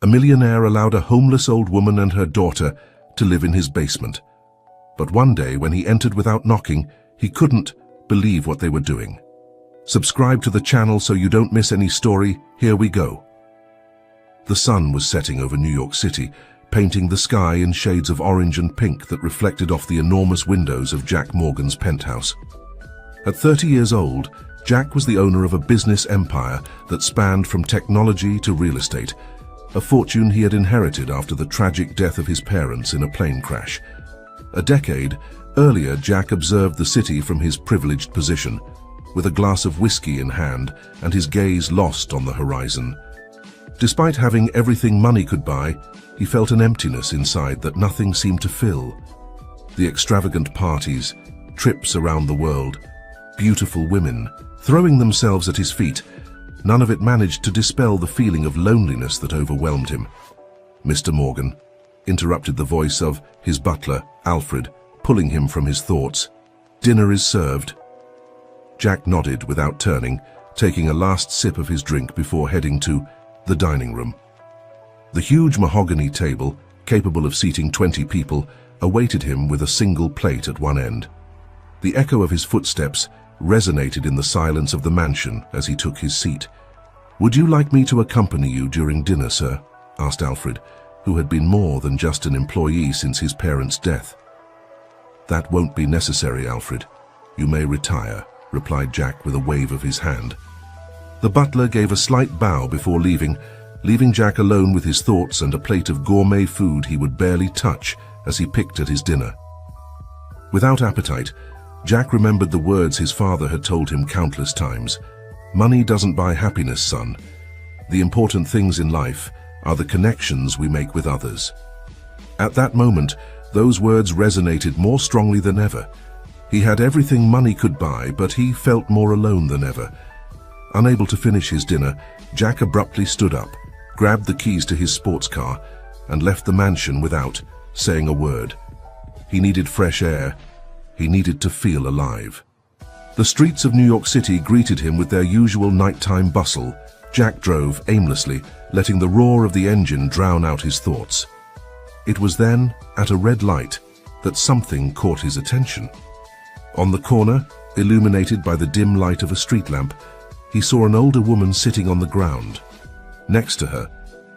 A millionaire allowed a homeless old woman and her daughter to live in his basement. But one day, when he entered without knocking, he couldn't believe what they were doing. Subscribe to the channel so you don't miss any story. Here we go. The sun was setting over New York City, painting the sky in shades of orange and pink that reflected off the enormous windows of Jack Morgan's penthouse. At 30 years old, Jack was the owner of a business empire that spanned from technology to real estate, a fortune he had inherited after the tragic death of his parents in a plane crash. A decade earlier, Jack observed the city from his privileged position, with a glass of whiskey in hand and his gaze lost on the horizon. Despite having everything money could buy, he felt an emptiness inside that nothing seemed to fill. The extravagant parties, trips around the world, beautiful women, throwing themselves at his feet, none of it managed to dispel the feeling of loneliness that overwhelmed him. "Mr. Morgan," interrupted the voice of his butler, Alfred, pulling him from his thoughts. "Dinner is served." Jack nodded without turning, taking a last sip of his drink before heading to the dining room. The huge mahogany table, capable of seating 20 people, awaited him with a single plate at one end. The echo of his footsteps resonated in the silence of the mansion as he took his seat. "Would you like me to accompany you during dinner, sir?" asked Alfred, who had been more than just an employee since his parents' death. "That won't be necessary, Alfred. You may retire," replied Jack with a wave of his hand. The butler gave a slight bow before leaving Jack alone with his thoughts and a plate of gourmet food he would barely touch as he picked at his dinner. Without appetite, Jack remembered the words his father had told him countless times. "Money doesn't buy happiness, son. The important things in life are the connections we make with others." At that moment, those words resonated more strongly than ever. He had everything money could buy, but he felt more alone than ever. Unable to finish his dinner, Jack abruptly stood up, grabbed the keys to his sports car, and left the mansion without saying a word. He needed fresh air. He needed to feel alive. The streets of New York City greeted him with their usual nighttime bustle. Jack drove aimlessly, letting the roar of the engine drown out his thoughts. It was then, at a red light, that something caught his attention. On the corner, illuminated by the dim light of a street lamp, he saw an older woman sitting on the ground. Next to her,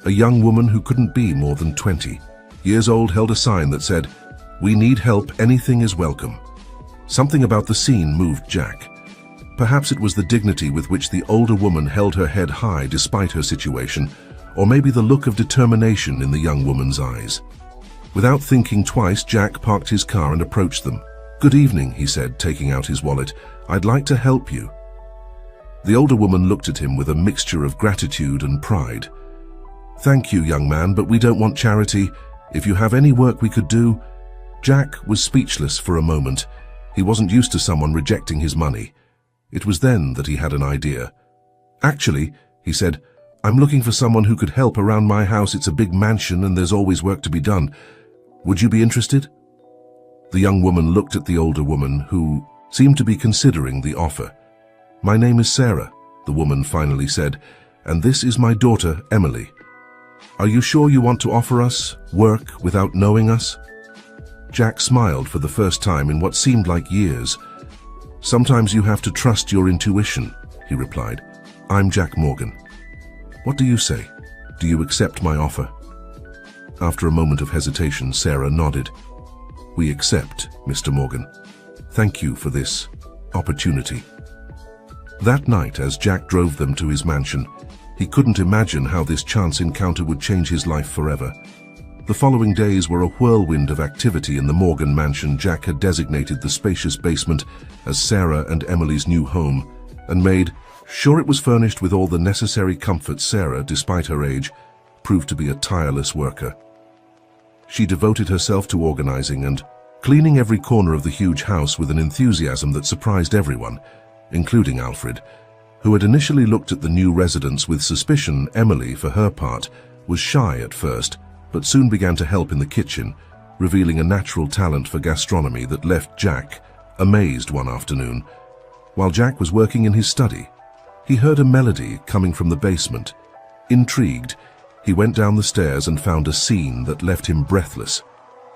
a young woman who couldn't be more than 20 years old held a sign that said, "We need help, anything is welcome." Something about the scene moved Jack. Perhaps it was the dignity with which the older woman held her head high despite her situation, or maybe the look of determination in the young woman's eyes. Without thinking twice, Jack parked his car and approached them. "Good evening," he said, taking out his wallet. "I'd like to help you." The older woman looked at him with a mixture of gratitude and pride. "Thank you, young man, but we don't want charity. If you have any work we could do..." Jack was speechless for a moment. He wasn't used to someone rejecting his money. It was then that he had an idea. "Actually," he said, "I'm looking for someone who could help around my house. It's a big mansion and there's always work to be done. Would you be interested?" The young woman looked at the older woman, who seemed to be considering the offer. "My name is Sarah," the woman finally said, "and this is my daughter, Emily. Are you sure you want to offer us work without knowing us?" Jack smiled for the first time in what seemed like years. "Sometimes you have to trust your intuition," he replied. "I'm Jack Morgan. What do you say? Do you accept my offer?" After a moment of hesitation, Sarah nodded. "We accept, Mr. Morgan. Thank you for this opportunity." That night, as Jack drove them to his mansion, he couldn't imagine how this chance encounter would change his life forever. The following days were a whirlwind of activity in the Morgan mansion. Jack had designated the spacious basement as Sarah and Emily's new home, and made sure it was furnished with all the necessary comforts. Sarah, despite her age, proved to be a tireless worker. She devoted herself to organizing and cleaning every corner of the huge house with an enthusiasm that surprised everyone, including Alfred, who had initially looked at the new residence with suspicion. Emily, for her part, was shy at first, but soon began to help in the kitchen, revealing a natural talent for gastronomy that left Jack amazed one afternoon. While Jack was working in his study, he heard a melody coming from the basement. Intrigued, He went down the stairs and found a scene that left him breathless.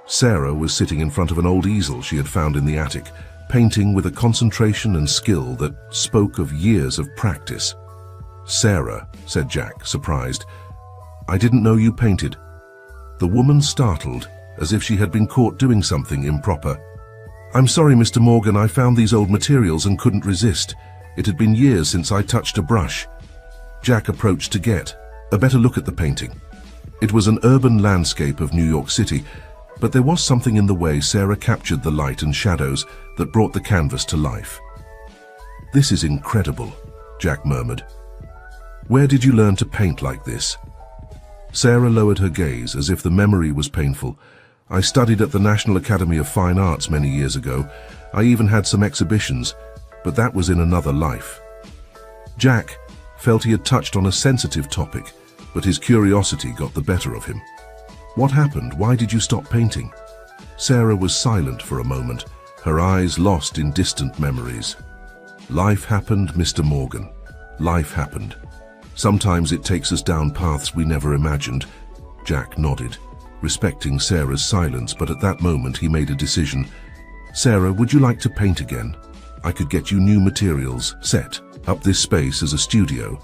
Sarah was sitting in front of an old easel she had found in the attic, painting with a concentration and skill that spoke of years of practice. "Sarah," said Jack, surprised, "I didn't know you painted." The woman startled, as if she had been caught doing something improper. "I'm sorry, Mr. Morgan, I found these old materials and couldn't resist. It had been years since I touched a brush." Jack approached to get a better look at the painting. It was an urban landscape of New York City, but there was something in the way Sarah captured the light and shadows that brought the canvas to life. "This is incredible," Jack murmured. "Where did you learn to paint like this?" Sarah lowered her gaze as if the memory was painful. "I studied at the National Academy of Fine Arts many years ago. I even had some exhibitions, but that was in another life." Jack felt he had touched on a sensitive topic, but his curiosity got the better of him. "What happened? Why did you stop painting?" Sarah was silent for a moment, her eyes lost in distant memories. "Life happened, Mr. Morgan. Life happened. Sometimes it takes us down paths we never imagined." Jack nodded, respecting Sarah's silence, but at that moment he made a decision. "Sarah, would you like to paint again? I could get you new materials, set up this space as a studio."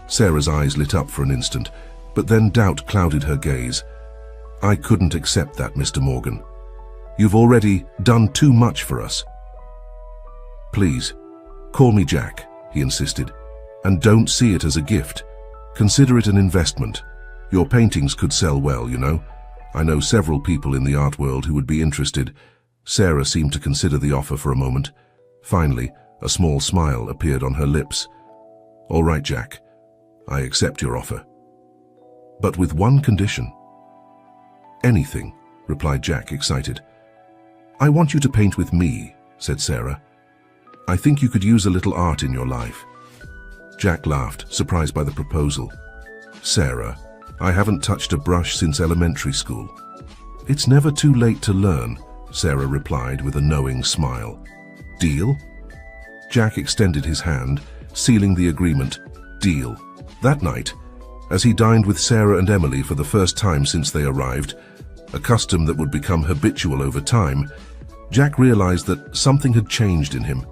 Sarah's eyes lit up for an instant, but then doubt clouded her gaze. "I couldn't accept that, Mr. Morgan. You've already done too much for us." "Please, call me Jack," he insisted. "And don't see it as a gift. Consider it an investment. Your paintings could sell well, you know. I know several people in the art world who would be interested." Sarah seemed to consider the offer for a moment. Finally, a small smile appeared on her lips. "All right, Jack. I accept your offer. But with one condition." "Anything," replied Jack, excited. "I want you to paint with me," said Sarah. "I think you could use a little art in your life." Jack laughed, surprised by the proposal. "Sarah, I haven't touched a brush since elementary school." "It's never too late to learn," Sarah replied with a knowing smile. "Deal?" Jack extended his hand, sealing the agreement. Deal. That night, as he dined with Sarah and Emily for the first time since they arrived, a custom that would become habitual over time, Jack realized that something had changed in him.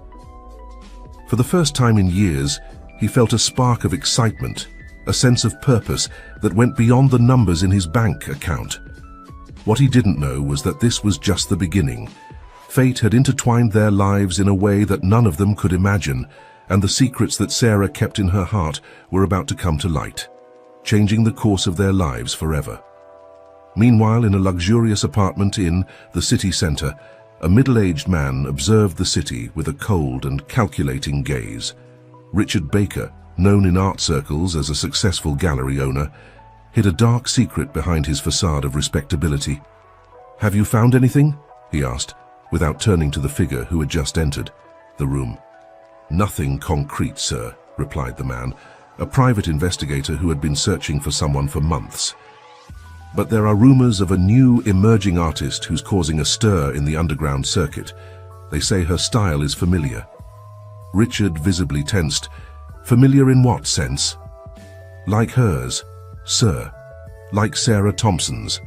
For the first time in years, he felt a spark of excitement, a sense of purpose that went beyond the numbers in his bank account. What he didn't know was that this was just the beginning. Fate had intertwined their lives in a way that none of them could imagine, and the secrets that Sarah kept in her heart were about to come to light, changing the course of their lives forever. Meanwhile, in a luxurious apartment in the city center, a middle-aged man observed the city with a cold and calculating gaze. Richard Baker, known in art circles as a successful gallery owner, hid a dark secret behind his facade of respectability. "Have you found anything?" he asked, without turning to the figure who had just entered the room. "Nothing concrete, sir," replied the man, a private investigator who had been searching for someone for months. "But there are rumors of a new emerging artist who's causing a stir in the underground circuit. They say her style is familiar." Richard visibly tensed. "Familiar in what sense?" "Like hers, sir. Like Sarah Thompson's."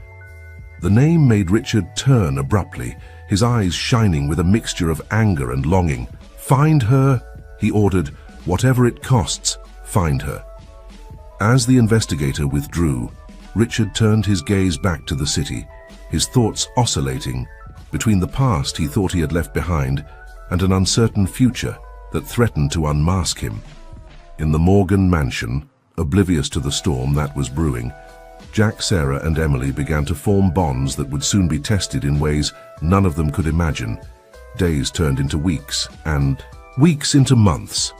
The name made Richard turn abruptly, his eyes shining with a mixture of anger and longing. "Find her," he ordered. "Whatever it costs, find her." As the investigator withdrew, Richard turned his gaze back to the city, his thoughts oscillating between the past he thought he had left behind and an uncertain future that threatened to unmask him. In the Morgan mansion, oblivious to the storm that was brewing, Jack, Sarah, and Emily began to form bonds that would soon be tested in ways none of them could imagine. Days turned into weeks, and weeks into months.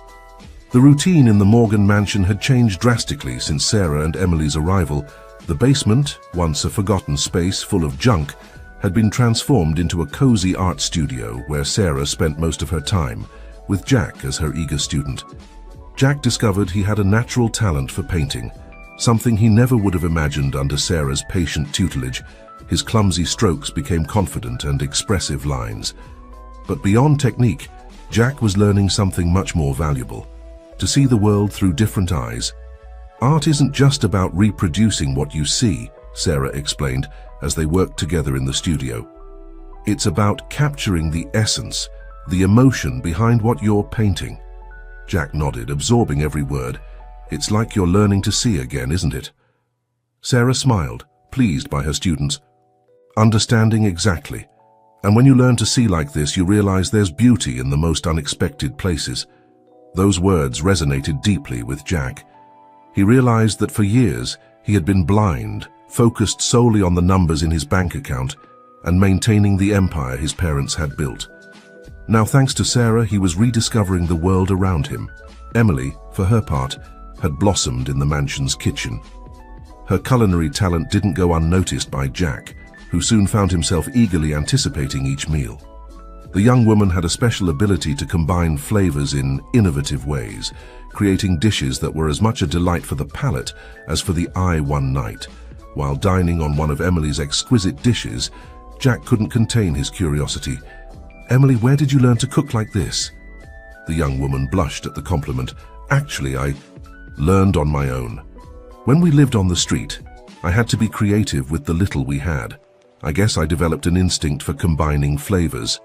The routine in the Morgan mansion had changed drastically since Sarah and Emily's arrival. The basement, once a forgotten space full of junk, had been transformed into a cozy art studio where Sarah spent most of her time, with Jack as her eager student. Jack discovered he had a natural talent for painting, something he never would have imagined under Sarah's patient tutelage. His clumsy strokes became confident and expressive lines. But beyond technique, Jack was learning something much more valuable: to see the world through different eyes. Art isn't just about reproducing what you see, Sarah explained as they worked together in the studio. It's about capturing the essence, the emotion behind what you're painting. Jack nodded, absorbing every word. It's like you're learning to see again, isn't it? Sarah smiled, pleased by her students. Understanding exactly. And when you learn to see like this, you realize there's beauty in the most unexpected places. Those words resonated deeply with Jack. He realized that for years he had been blind, focused solely on the numbers in his bank account and maintaining the empire his parents had built. Now, thanks to Sarah, he was rediscovering the world around him. Emily, for her part, had blossomed in the mansion's kitchen. Her culinary talent didn't go unnoticed by Jack, who soon found himself eagerly anticipating each meal. The young woman had a special ability to combine flavors in innovative ways, creating dishes that were as much a delight for the palate as for the eye one night. While dining on one of Emily's exquisite dishes, Jack couldn't contain his curiosity. "Emily, where did you learn to cook like this?" The young woman blushed at the compliment. "Actually, I learned on my own. When we lived on the street, I had to be creative with the little we had. I guess I developed an instinct for combining flavors."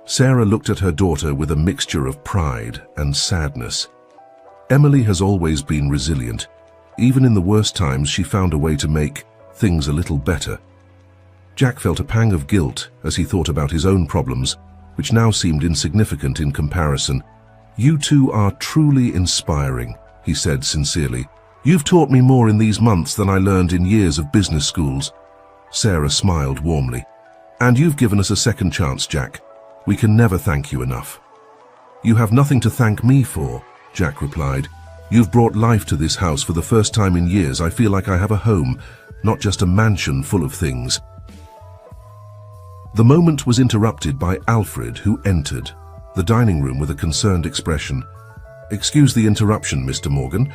Sarah looked at her daughter with a mixture of pride and sadness. Emily has always been resilient. Even in the worst times, she found a way to make things a little better. Jack felt a pang of guilt as he thought about his own problems, which now seemed insignificant in comparison. "You two are truly inspiring," he said sincerely. "You've taught me more in these months than I learned in years of business schools." Sarah smiled warmly. "And you've given us a second chance, Jack. We can never thank you enough." "You have nothing to thank me for," Jack replied. "You've brought life to this house for the first time in years. I feel like I have a home, not just a mansion full of things." The moment was interrupted by Alfred, who entered the dining room with a concerned expression. "Excuse the interruption, Mr. Morgan,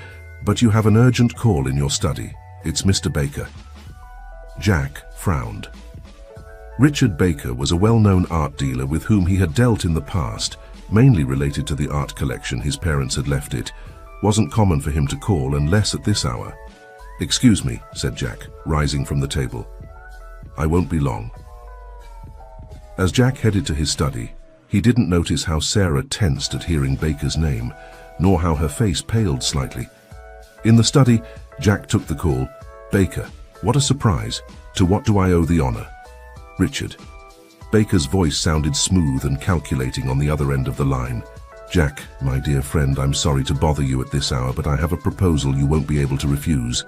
but you have an urgent call in your study. It's Mr. Baker." Jack frowned. Richard Baker was a well-known art dealer with whom he had dealt in the past, mainly related to the art collection his parents had left. It wasn't common for him to call, unless at this hour. "Excuse me," said Jack, rising from the table. "I won't be long." As Jack headed to his study, he didn't notice how Sarah tensed at hearing Baker's name, nor how her face paled slightly. In the study, Jack took the call. "Baker, what a surprise. To what do I owe the honor?" "Richard." Baker's voice sounded smooth and calculating on the other end of the line. "Jack, my dear friend, I'm sorry to bother you at this hour, but I have a proposal you won't be able to refuse."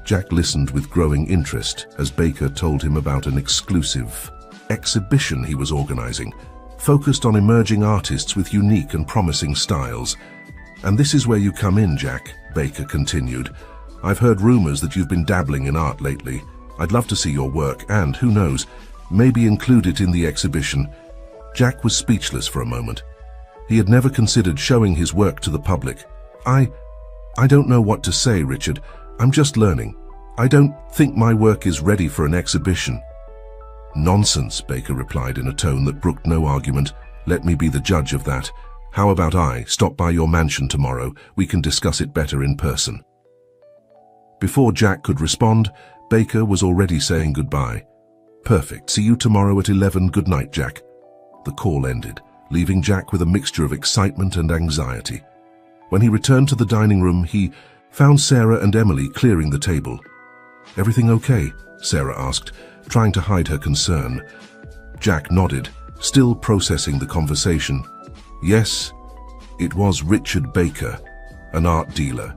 Jack listened with growing interest as Baker told him about an exclusive exhibition he was organizing, focused on emerging artists with unique and promising styles. "And this is where you come in, Jack," Baker continued. "I've heard rumors that you've been dabbling in art lately. I'd love to see your work and, who knows, maybe include it in the exhibition." Jack was speechless for a moment. He had never considered showing his work to the public. I don't know what to say, Richard. I'm just learning. I don't think my work is ready for an exhibition." "Nonsense," Baker replied in a tone that brooked no argument. "Let me be the judge of that. How about I stop by your mansion tomorrow? We can discuss it better in person." Before Jack could respond, Baker was already saying goodbye. "Perfect. See you tomorrow at 11. Good night, Jack." The call ended, leaving Jack with a mixture of excitement and anxiety. When he returned to the dining room, he found Sarah and Emily clearing the table. "Everything okay?" Sarah asked, trying to hide her concern. Jack nodded, still processing the conversation. "Yes, it was Richard Baker, an art dealer.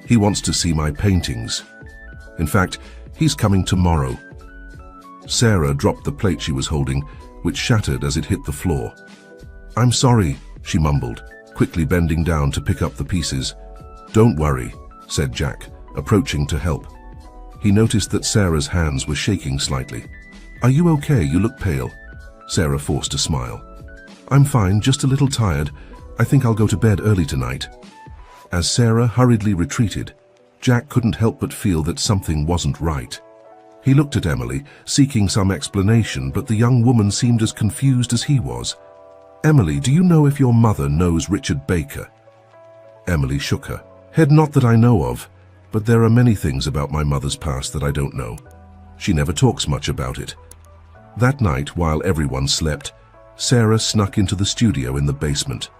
He wants to see my paintings. In fact, he's coming tomorrow." Sarah dropped the plate she was holding, which shattered as it hit the floor. "I'm sorry," she mumbled, quickly bending down to pick up the pieces. "Don't worry," said Jack, approaching to help. He noticed that Sarah's hands were shaking slightly. "Are you okay? You look pale." Sarah forced a smile. "I'm fine, just a little tired. I think I'll go to bed early tonight." As Sarah hurriedly retreated, Jack couldn't help but feel that something wasn't right. He looked at Emily, seeking some explanation, but the young woman seemed as confused as he was. "Emily, do you know if your mother knows Richard Baker?" Emily shook her head. "Not that I know of. But there are many things about my mother's past that I don't know. She never talks much about it. That night, while everyone slept, Sarah snuck into the studio in the basement.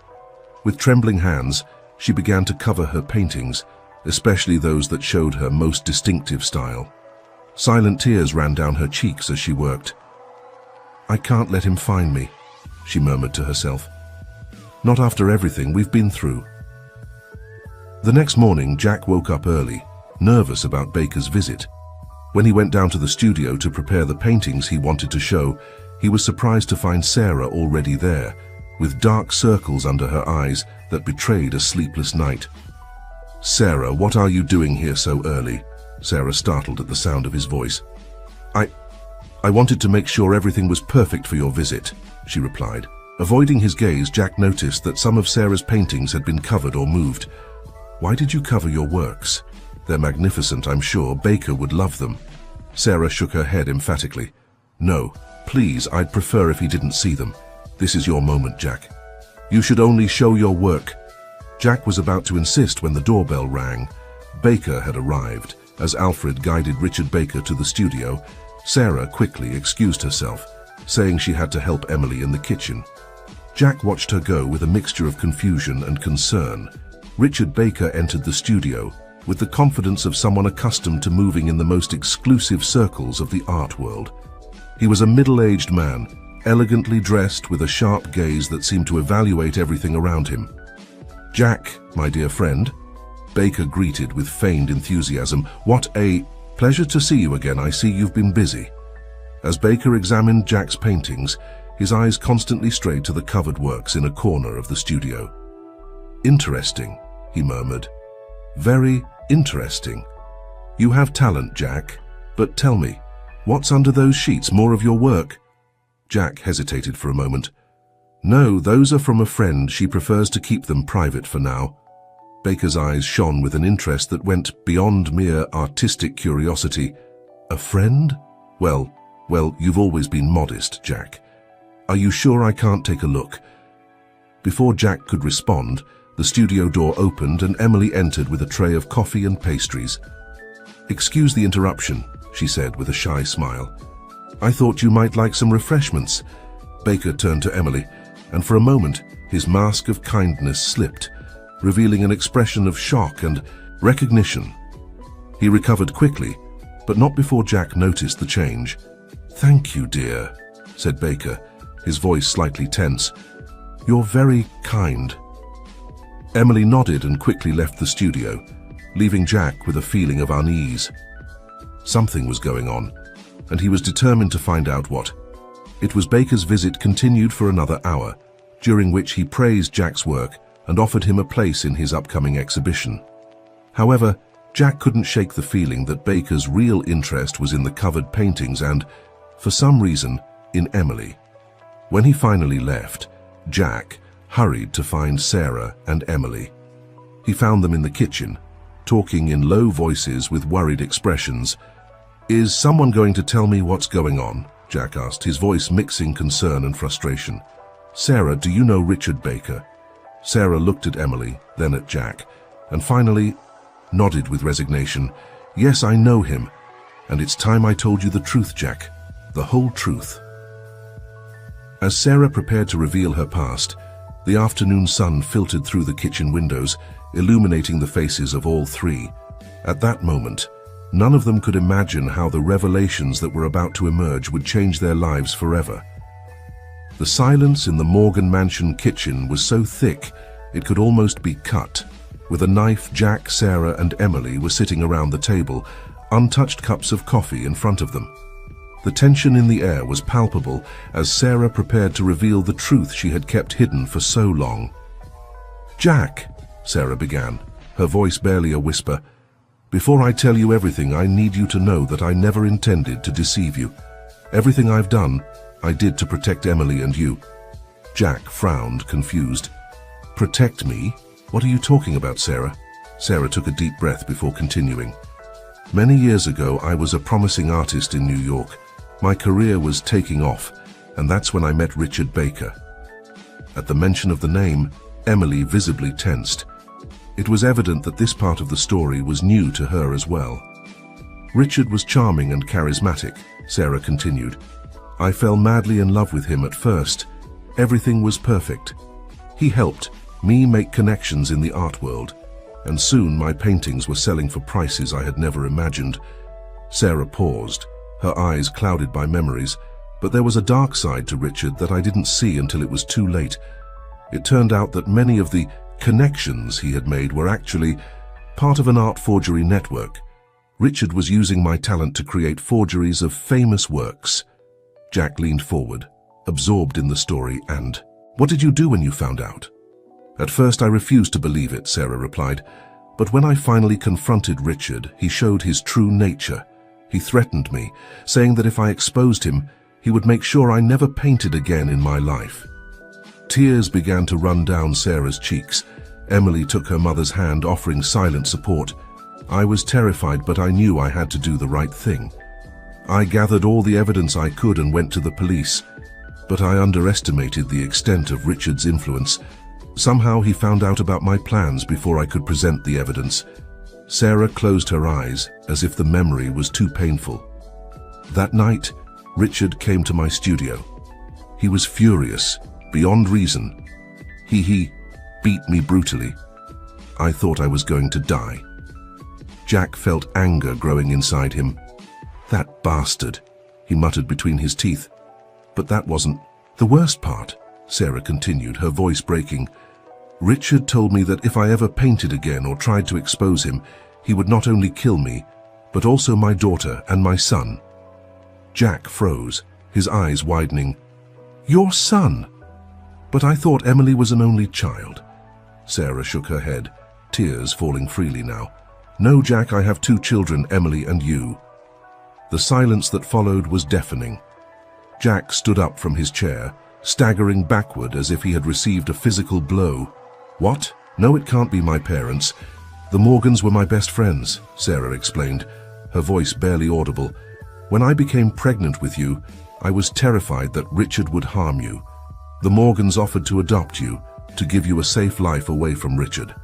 With trembling hands, she began to cover her paintings, especially those that showed her most distinctive style. Silent tears ran down her cheeks as she worked. "I can't let him find me," she murmured to herself. "Not after everything we've been through." The next morning, Jack woke up early, nervous about Baker's visit. When he went down to the studio to prepare the paintings he wanted to show, he was surprised to find Sarah already there, with dark circles under her eyes that betrayed a sleepless night. "Sarah, what are you doing here so early?" Sarah startled at the sound of his voice. I wanted to make sure everything was perfect for your visit," she replied. Avoiding his gaze, Jack noticed that some of Sarah's paintings had been covered or moved. "Why did you cover your works? They're magnificent, I'm sure. Baker would love them." Sarah shook her head emphatically. "No, please, I'd prefer if he didn't see them. This is your moment, Jack. You should only show your work." Jack was about to insist when the doorbell rang. Baker had arrived. As Alfred guided Richard Baker to the studio, Sarah quickly excused herself, saying she had to help Emily in the kitchen. Jack watched her go with a mixture of confusion and concern. Richard Baker entered the studio with the confidence of someone accustomed to moving in the most exclusive circles of the art world. He was a middle-aged man, elegantly dressed with a sharp gaze that seemed to evaluate everything around him. "Jack, my dear friend," Baker greeted with feigned enthusiasm. "What a pleasure to see you again. I see you've been busy." As Baker examined Jack's paintings, his eyes constantly strayed to the covered works in a corner of the studio. "Interesting," he murmured. "Very interesting. You have talent, Jack. But tell me, what's under those sheets? More of your work?" Jack hesitated for a moment. "No, those are from a friend. She prefers to keep them private for now." Baker's eyes shone with an interest that went beyond mere artistic curiosity. "A friend? Well, you've always been modest, Jack. Are you sure I can't take a look?" Before Jack could respond, the studio door opened and Emily entered with a tray of coffee and pastries. "Excuse the interruption," she said with a shy smile. "I thought you might like some refreshments." Baker turned to Emily, and for a moment his mask of kindness slipped, revealing an expression of shock and recognition. He recovered quickly, but not before Jack noticed the change. "Thank you, dear," said Baker, his voice slightly tense. "You're very kind." Emily nodded and quickly left the studio, leaving Jack with a feeling of unease. Something was going on, and he was determined to find out what. It was Baker's visit continued for another hour, during which he praised Jack's work and offered him a place in his upcoming exhibition. However, Jack couldn't shake the feeling that Baker's real interest was in the covered paintings and, for some reason, in Emily. When he finally left, Jack hurried to find Sarah and Emily. He found them in the kitchen, talking in low voices with worried expressions. "Is someone going to tell me what's going on?" Jack asked, his voice mixing concern and frustration. "Sarah, do you know Richard Baker?" Sarah looked at Emily, then at Jack, and finally nodded with resignation. "Yes, I know him, and it's time I told you the truth, Jack. The whole truth." As Sarah prepared to reveal her past, the afternoon sun filtered through the kitchen windows, illuminating the faces of all three. At that moment, none of them could imagine how the revelations that were about to emerge would change their lives forever. The silence in the Morgan Mansion kitchen was so thick it could almost be cut. With a knife, Jack, Sarah, and Emily were sitting around the table, untouched cups of coffee in front of them. The tension in the air was palpable as Sarah prepared to reveal the truth she had kept hidden for so long. "Jack," Sarah began, her voice barely a whisper, "before I tell you everything, I need you to know that I never intended to deceive you. Everything I've done, I did to protect Emily and you." Jack frowned, confused. "Protect me? What are you talking about, Sarah?" Sarah took a deep breath before continuing. "Many years ago, I was a promising artist in New York. My career was taking off, and that's when I met Richard Baker." At the mention of the name, Emily visibly tensed. It was evident that this part of the story was new to her as well. Richard was charming and charismatic, Sarah continued. I fell madly in love with him at first. Everything was perfect. He helped me make connections in the art world, and soon my paintings were selling for prices I had never imagined. Sarah paused, her eyes clouded by memories, but there was a dark side to Richard that I didn't see until it was too late. It turned out that many of the connections he had made were actually part of an art forgery network. Richard was using my talent to create forgeries of famous works. Jack leaned forward, absorbed in the story, and, "What did you do when you found out?" "At first I refused to believe it," Sarah replied, "but when I finally confronted Richard, he showed his true nature. He threatened me, saying that if I exposed him, he would make sure I never painted again in my life." Tears began to run down Sarah's cheeks. Emily took her mother's hand, offering silent support. I was terrified, but I knew I had to do the right thing. I gathered all the evidence I could and went to the police, but I underestimated the extent of Richard's influence. Somehow he found out about my plans before I could present the evidence. Sarah closed her eyes as if the memory was too painful. That night, Richard came to my studio. He was furious, beyond reason. He beat me brutally. I thought I was going to die. Jack felt anger growing inside him. "That bastard," he muttered between his teeth. "But that wasn't the worst part," Sarah continued, her voice breaking. "Richard told me that if I ever painted again or tried to expose him, he would not only kill me, but also my daughter and my son." Jack froze, his eyes widening. "Your son? But I thought Emily was an only child." Sarah shook her head, tears falling freely now. "No, Jack, I have 2 children, Emily and you." The silence that followed was deafening. Jack stood up from his chair, staggering backward as if he had received a physical blow. "What? No, it can't be my parents. The Morgans were my best friends," Sarah explained, her voice barely audible. "When I became pregnant with you, I was terrified that Richard would harm you. The Morgans offered to adopt you, to give you a safe life away from Richard."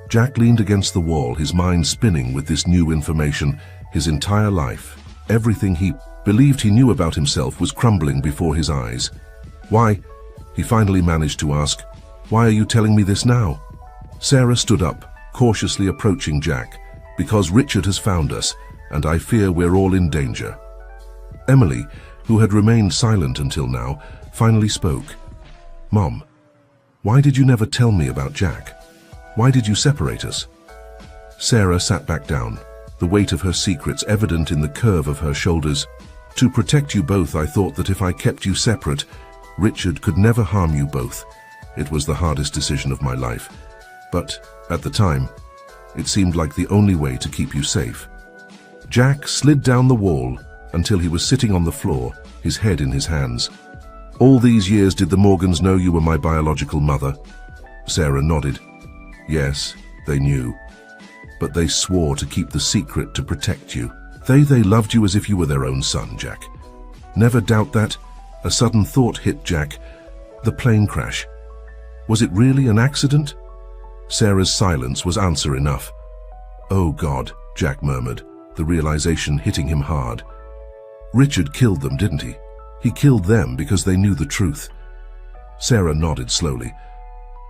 Jack leaned against the wall, his mind spinning with this new information. His entire life, everything he believed he knew about himself, was crumbling before his eyes. "Why?" he finally managed to ask. "Why are you telling me this now?" Sarah stood up, cautiously approaching Jack. "Because Richard has found us, and I fear we're all in danger." Emily, who had remained silent until now, finally spoke. "Mom, why did you never tell me about Jack? Why did you separate us?" Sarah sat back down, the weight of her secrets evident in the curve of her shoulders. "To protect you both, I thought that if I kept you separate, Richard could never harm you both. It was the hardest decision of my life. But, at the time, it seemed like the only way to keep you safe." Jack slid down the wall until he was sitting on the floor, his head in his hands. "All these years did the Morgans know you were my biological mother?" Sarah nodded. "Yes, they knew. But they swore to keep the secret to protect you. They loved you as if you were their own son, Jack. Never doubt that." A sudden thought hit Jack. The plane crash. Was it really an accident? Sarah's silence was answer enough. "Oh God," Jack murmured, the realization hitting him hard. "Richard killed them, didn't he? He killed them because they knew the truth." Sarah nodded slowly.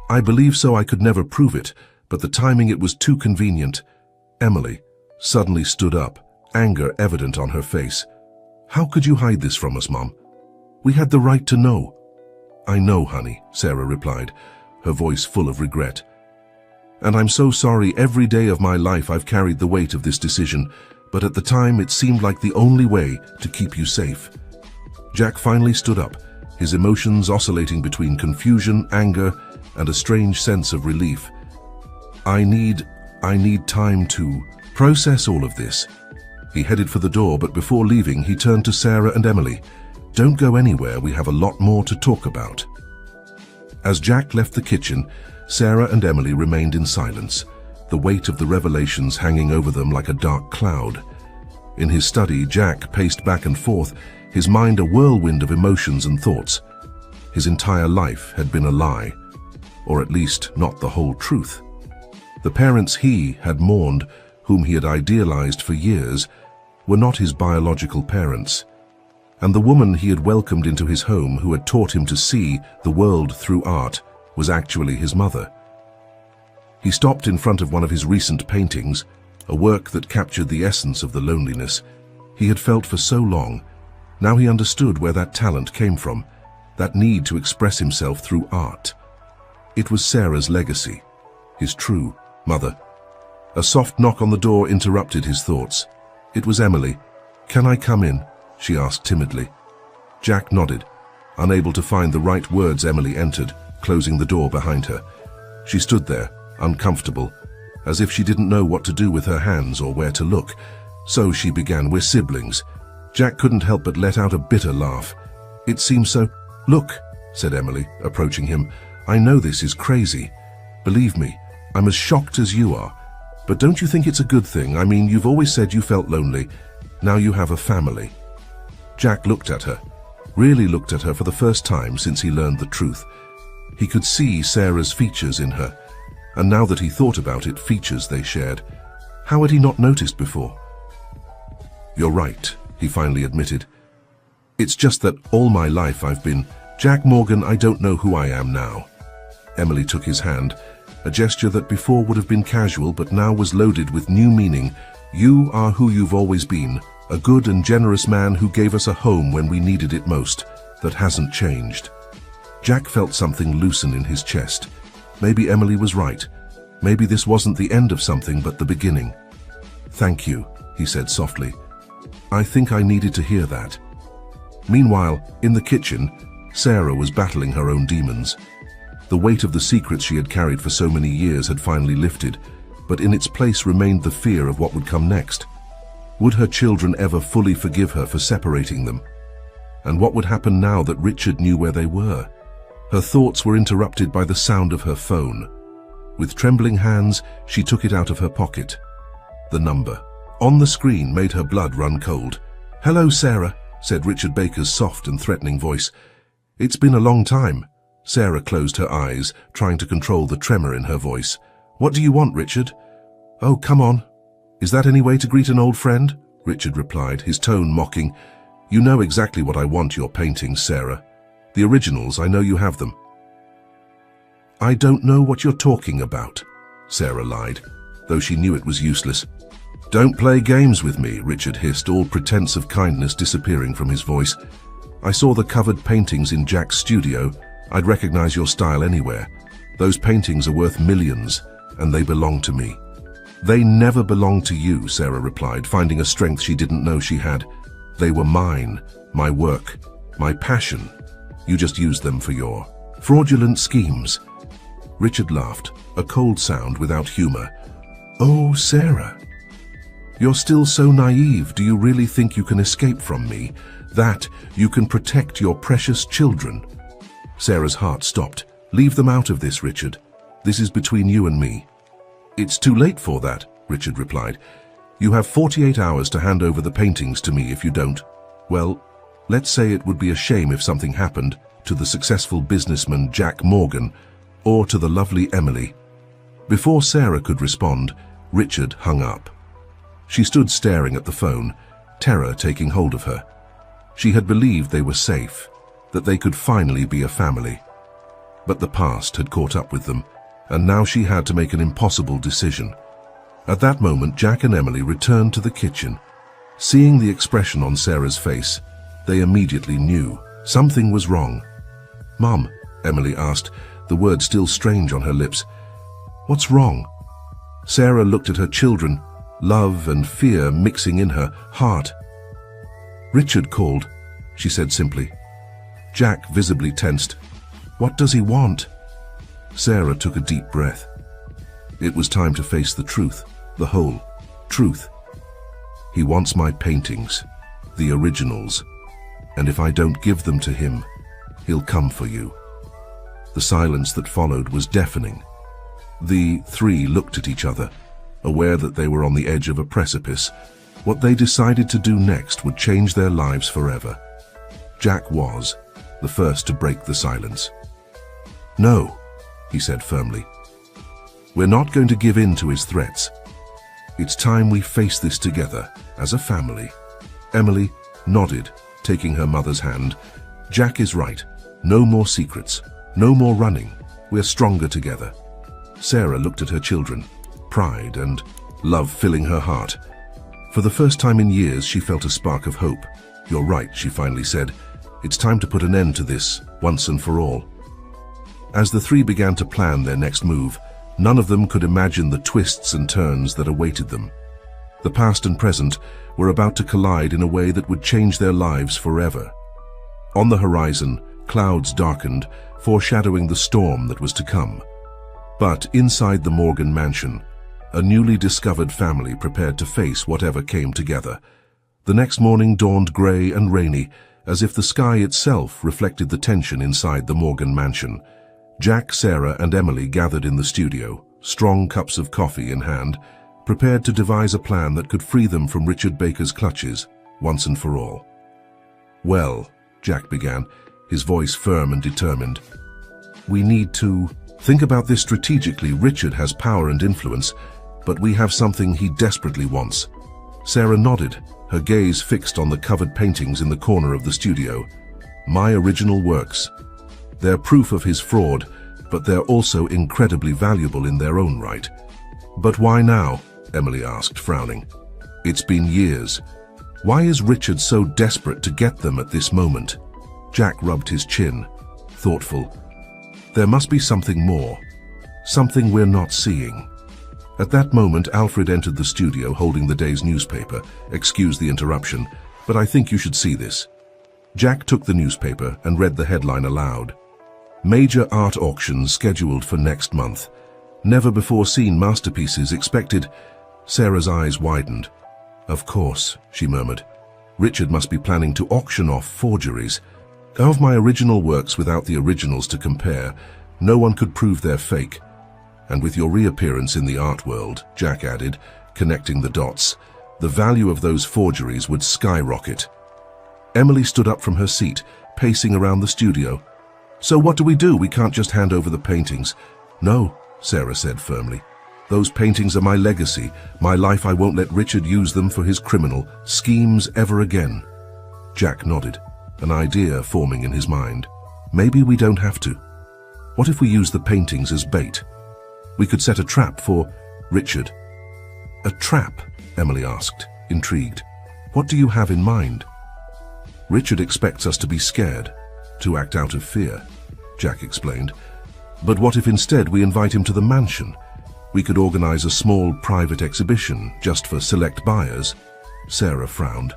"I believe so. I could never prove it, but the timing, it was too convenient." Emily suddenly stood up, anger evident on her face. "How could you hide this from us, Mom? We had the right to know." "I know, honey," Sarah replied, her voice full of regret. "And I'm so sorry. Every day of my life I've carried the weight of this decision, but at the time it seemed like the only way to keep you safe." Jack finally stood up, his emotions oscillating between confusion, anger, and a strange sense of relief. I need time to process all of this." He headed for the door, but before leaving, he turned to Sarah and Emily. "Don't go anywhere. We have a lot more to talk about." As Jack left the kitchen, Sarah and Emily remained in silence, the weight of the revelations hanging over them like a dark cloud. In his study, Jack paced back and forth, his mind a whirlwind of emotions and thoughts. His entire life had been a lie, or at least not the whole truth. The parents he had mourned, whom he had idealized for years, were not his biological parents. And the woman he had welcomed into his home, who had taught him to see the world through art, was actually his mother. He stopped in front of one of his recent paintings, a work that captured the essence of the loneliness he had felt for so long. Now he understood where that talent came from, that need to express himself through art. It was Sarah's legacy, his true mother. A soft knock on the door interrupted his thoughts. It was Emily. "Can I come in?" she asked timidly. Jack nodded. Unable to find the right words, Emily entered, closing the door behind her. She stood there, uncomfortable, as if she didn't know what to do with her hands or where to look. So she began, "We're siblings." Jack couldn't help but let out a bitter laugh. "It seems so." "Look," said Emily, approaching him. "I know this is crazy. Believe me, I'm as shocked as you are. But don't you think it's a good thing? I mean, you've always said you felt lonely. Now you have a family." Jack looked at her, really looked at her for the first time since he learned the truth. He could see Sarah's features in her, and now that he thought about it, features they shared. How had he not noticed before? "You're right," he finally admitted. "It's just that all my life I've been Jack Morgan. I don't know who I am now." Emily took his hand, a gesture that before would have been casual but now was loaded with new meaning. "You are who you've always been, a good and generous man who gave us a home when we needed it most. That hasn't changed." Jack felt something loosen in his chest. Maybe Emily was right. Maybe this wasn't the end of something but the beginning. "Thank you," he said softly. "I think I needed to hear that." Meanwhile, in the kitchen, Sarah was battling her own demons. The weight of the secrets she had carried for so many years had finally lifted, but in its place remained the fear of what would come next. Would her children ever fully forgive her for separating them? And what would happen now that Richard knew where they were? Her thoughts were interrupted by the sound of her phone. With trembling hands, she took it out of her pocket. The number on the screen made her blood run cold. "Hello, Sarah," said Richard Baker's soft and threatening voice. "It's been a long time." Sarah closed her eyes, trying to control the tremor in her voice. "What do you want, Richard?" "Oh, come on. Is that any way to greet an old friend?" Richard replied, his tone mocking. "You know exactly what I want, your paintings, Sarah. The originals, I know you have them." "I don't know what you're talking about," Sarah lied, though she knew it was useless. "Don't play games with me," Richard hissed, all pretense of kindness disappearing from his voice. "I saw the covered paintings in Jack's studio. I'd recognize your style anywhere. Those paintings are worth millions, and they belong to me." "They never belonged to you," Sarah replied, finding a strength she didn't know she had. "They were mine, my work, my passion. You just used them for your fraudulent schemes." Richard laughed, a cold sound without humor. "Oh, Sarah. You're still so naive. Do you really think you can escape from me? That you can protect your precious children?" Sarah's heart stopped. "Leave them out of this, Richard. This is between you and me." "It's too late for that," Richard replied. "You have 48 hours to hand over the paintings to me. If you don't, well, let's say it would be a shame if something happened to the successful businessman Jack Morgan or to the lovely Emily." Before Sarah could respond, Richard hung up. She stood staring at the phone, terror taking hold of her. She had believed they were safe, that they could finally be a family. But the past had caught up with them, and now she had to make an impossible decision. At that moment, Jack and Emily returned to the kitchen. Seeing the expression on Sarah's face, they immediately knew something was wrong. "Mom," Emily asked, the word still strange on her lips. "What's wrong?" Sarah looked at her children, love and fear mixing in her heart. "Richard called," she said simply. Jack visibly tensed. "What does he want?" Sarah took a deep breath. It was time to face the truth, the whole truth. "He wants my paintings, the originals, and if I don't give them to him, he'll come for you." The silence that followed was deafening. The three looked at each other, aware that they were on the edge of a precipice. What they decided to do next would change their lives forever. Jack was the first to break the silence. "No," he said firmly. We're not going to give in to his threats. It's time we face this together, as a family. Emily nodded, taking her mother's hand. Jack is right. No more secrets. No more running. We're stronger together. Sarah looked at her children, pride and love filling her heart. For the first time in years, she felt a spark of hope. You're right, she finally said. It's time to put an end to this, once and for all. As the three began to plan their next move, none of them could imagine the twists and turns that awaited them. The past and present were about to collide in a way that would change their lives forever. On the horizon, clouds darkened, foreshadowing the storm that was to come. But inside the Morgan mansion, a newly discovered family prepared to face whatever came together. The next morning dawned grey and rainy, as if the sky itself reflected the tension inside the Morgan mansion. Jack, Sarah, and Emily gathered in the studio, strong cups of coffee in hand, prepared to devise a plan that could free them from Richard Baker's clutches, once and for all. "Well," Jack began, his voice firm and determined, "we need to think about this strategically. Richard has power and influence, but we have something he desperately wants." Sarah nodded, her gaze fixed on the covered paintings in the corner of the studio. "My original works. They're proof of his fraud, but they're also incredibly valuable in their own right." "But why now?" Emily asked, frowning. "It's been years. Why is Richard so desperate to get them at this moment?" Jack rubbed his chin, thoughtful. "There must be something more. Something we're not seeing." At that moment, Alfred entered the studio holding the day's newspaper. "Excuse the interruption, but I think you should see this." Jack took the newspaper and read the headline aloud. "Major art auctions scheduled for next month. Never-before-seen masterpieces expected." Sarah's eyes widened. "Of course," she murmured. "Richard must be planning to auction off forgeries. Of my original works without the originals to compare, no one could prove they're fake. And with your reappearance in the art world," Jack added, connecting the dots, "the value of those forgeries would skyrocket." Emily stood up from her seat, pacing around the studio. "So what do? We can't just hand over the paintings." "No," Sarah said firmly. "Those paintings are my legacy, my life. I won't let Richard use them for his criminal schemes ever again." Jack nodded, an idea forming in his mind. "Maybe we don't have to. What if we use the paintings as bait? We could set a trap for Richard." "A trap?" Emily asked, intrigued. "What do you have in mind?" "Richard expects us to be scared, to act out of fear," Jack explained. "But what if instead we invite him to the mansion? We could organize a small private exhibition just for select buyers." Sarah frowned.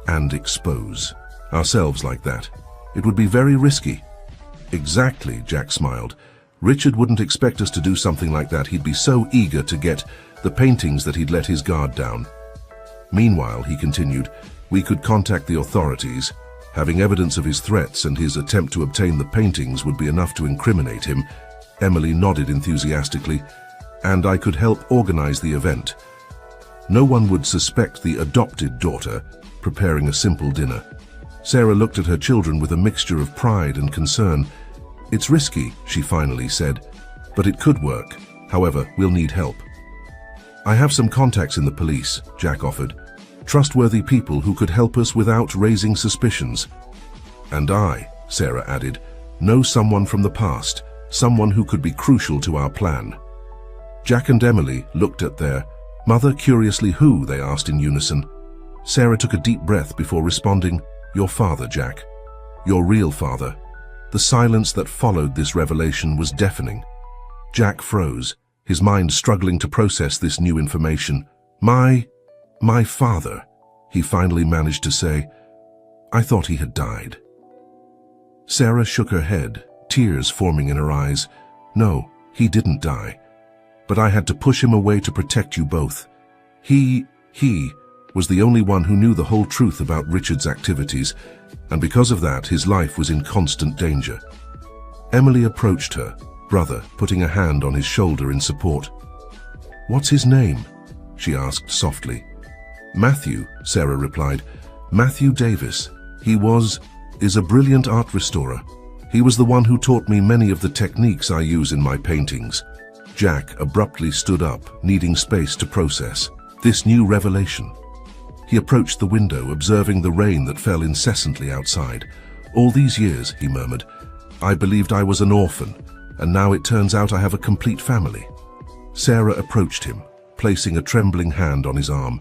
"And expose ourselves like that? It would be very risky." "Exactly," Jack smiled. "Richard wouldn't expect us to do something like that. He'd be so eager to get the paintings that he'd let his guard down." "Meanwhile," he continued, "we could contact the authorities. Having evidence of his threats and his attempt to obtain the paintings would be enough to incriminate him." Emily nodded enthusiastically. "And I could help organize the event. No one would suspect the adopted daughter preparing a simple dinner." Sarah looked at her children with a mixture of pride and concern. "It's risky," she finally said, "but it could work. However, we'll need help." "I have some contacts in the police," Jack offered. "Trustworthy people who could help us without raising suspicions." "And I," Sarah added, "know someone from the past, someone who could be crucial to our plan." Jack and Emily looked at their mother curiously. "Who?" they asked in unison. Sarah took a deep breath before responding, "Your father, Jack. Your real father." The silence that followed this revelation was deafening. Jack froze, his mind struggling to process this new information. My father," he finally managed to say. "I thought he had died." Sarah shook her head, tears forming in her eyes. "No, he didn't die. But I had to push him away to protect you both. He was the only one who knew the whole truth about Richard's activities, and because of that, his life was in constant danger." Emily approached her brother, putting a hand on his shoulder in support. "What's his name?" she asked softly. "Matthew," Sarah replied. "Matthew Davis. He is a brilliant art restorer. He was the one who taught me many of the techniques I use in my paintings." Jack abruptly stood up, needing space to process this new revelation. He approached the window, observing the rain that fell incessantly outside. "All these years," he murmured, "I believed I was an orphan, and now it turns out I have a complete family." Sarah approached him, placing a trembling hand on his arm.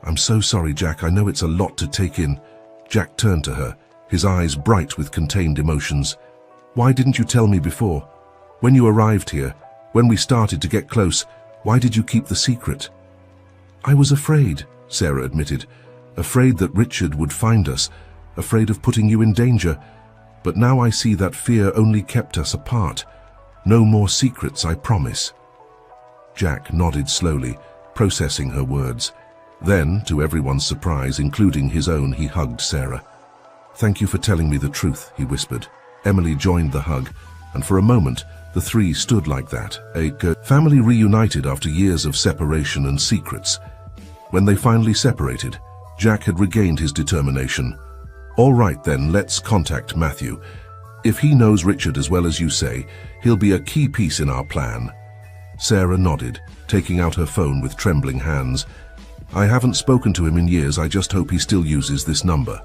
"I'm so sorry, Jack. I know it's a lot to take in." Jack turned to her, his eyes bright with contained emotions. "Why didn't you tell me before? When you arrived here, when we started to get close, why did you keep the secret?" "I was afraid," Sarah admitted. "Afraid that Richard would find us, afraid of putting you in danger. But now I see that fear only kept us apart. No more secrets, I promise." Jack nodded slowly, processing her words. Then, to everyone's surprise, including his own, he hugged Sarah. "Thank you for telling me the truth," he whispered. Emily joined the hug, and for a moment, the three stood like that, a family reunited after years of separation and secrets. When they finally separated, Jack had regained his determination. "All right then, let's contact Matthew. If he knows Richard as well as you say, he'll be a key piece in our plan." Sarah nodded, taking out her phone with trembling hands. "I haven't spoken to him in years. I just hope he still uses this number."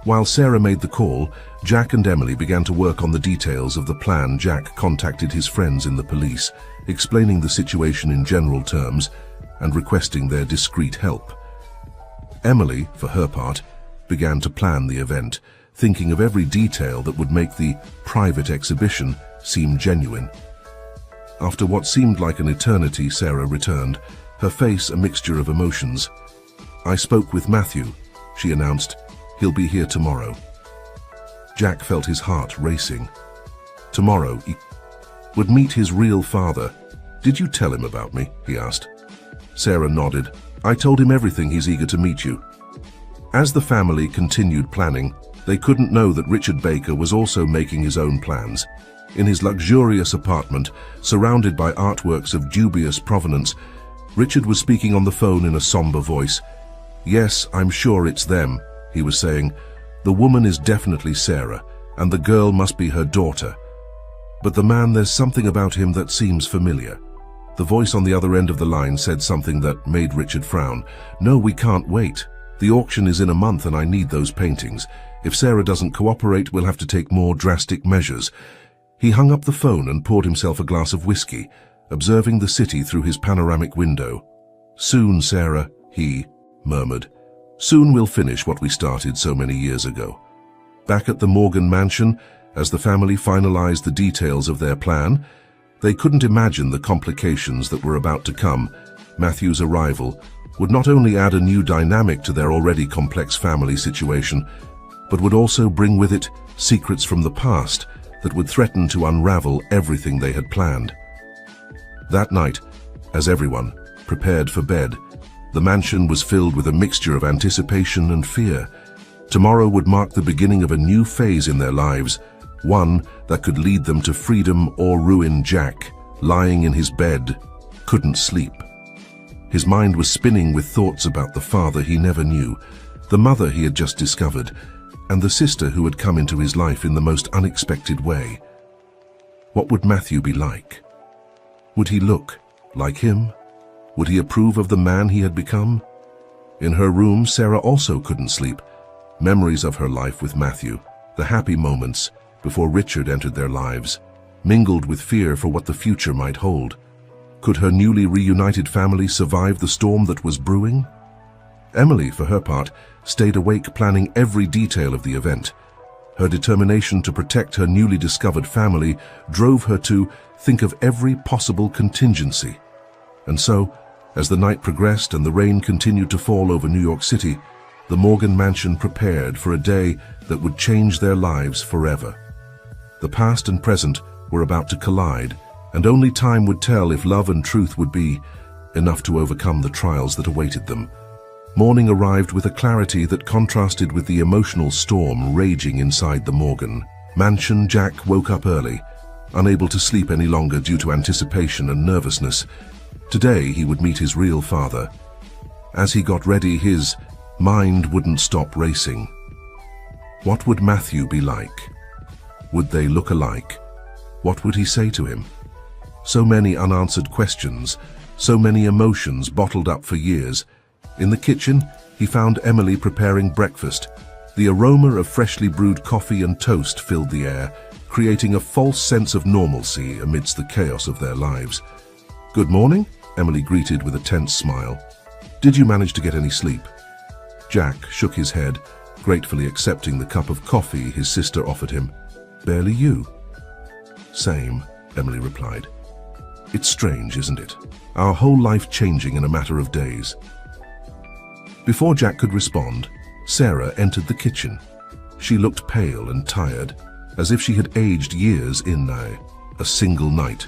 While Sarah made the call, Jack and Emily began to work on the details of the plan. Jack contacted his friends in the police, explaining the situation in general terms and requesting their discreet help. Emily, for her part, began to plan the event, thinking of every detail that would make the private exhibition seem genuine. After what seemed like an eternity, Sarah returned, her face a mixture of emotions. "I spoke with Matthew," she announced. "He'll be here tomorrow." Jack felt his heart racing. Tomorrow he would meet his real father. "Did you tell him about me?" he asked. Sarah nodded. "I told him everything. He's eager to meet you." As the family continued planning, they couldn't know that Richard Baker was also making his own plans. In his luxurious apartment, surrounded by artworks of dubious provenance, Richard was speaking on the phone in a somber voice. "Yes, I'm sure it's them," he was saying. "The woman is definitely Sarah, and the girl must be her daughter. But the man, there's something about him that seems familiar." The voice on the other end of the line said something that made Richard frown. "No, we can't wait. The auction is in a month and I need those paintings. If Sarah doesn't cooperate, we'll have to take more drastic measures." He hung up the phone and poured himself a glass of whiskey, observing the city through his panoramic window. "Soon, Sarah," he murmured. "Soon we'll finish what we started so many years ago." Back at the Morgan mansion, as the family finalized the details of their plan, they couldn't imagine the complications that were about to come. Matthew's arrival would not only add a new dynamic to their already complex family situation, but would also bring with it secrets from the past that would threaten to unravel everything they had planned. That night, as everyone prepared for bed, the mansion was filled with a mixture of anticipation and fear. Tomorrow would mark the beginning of a new phase in their lives, one that could lead them to freedom or ruin. Jack, lying in his bed, couldn't sleep. His mind was spinning with thoughts about the father he never knew, the mother he had just discovered, and the sister who had come into his life in the most unexpected way. What would Matthew be like? Would he look like him? Would he approve of the man he had become? In her room, Sarah also couldn't sleep. Memories of her life with Matthew, the happy moments before Richard entered their lives, mingled with fear for what the future might hold. Could her newly reunited family survive the storm that was brewing? Emily, for her part, stayed awake planning every detail of the event. Her determination to protect her newly discovered family drove her to think of every possible contingency. And so, as the night progressed and the rain continued to fall over New York City, the Morgan mansion prepared for a day that would change their lives forever. The past and present were about to collide, and only time would tell if love and truth would be enough to overcome the trials that awaited them. Morning arrived with a clarity that contrasted with the emotional storm raging inside the Morgan mansion. Jack woke up early, unable to sleep any longer due to anticipation and nervousness. Today he would meet his real father. As he got ready, his mind wouldn't stop racing. What would Matthew be like? Would they look alike? What would he say to him? So many unanswered questions, so many emotions bottled up for years. In the kitchen, he found Emily preparing breakfast. The aroma of freshly brewed coffee and toast filled the air, creating a false sense of normalcy amidst the chaos of their lives. "Good morning," Emily greeted with a tense smile. "Did you manage to get any sleep?" Jack shook his head, gratefully accepting the cup of coffee his sister offered him. "Barely you." "Same," Emily replied. "It's strange, isn't it? Our whole life changing in a matter of days." Before Jack could respond, Sarah entered the kitchen. She looked pale and tired, as if she had aged years in a single night.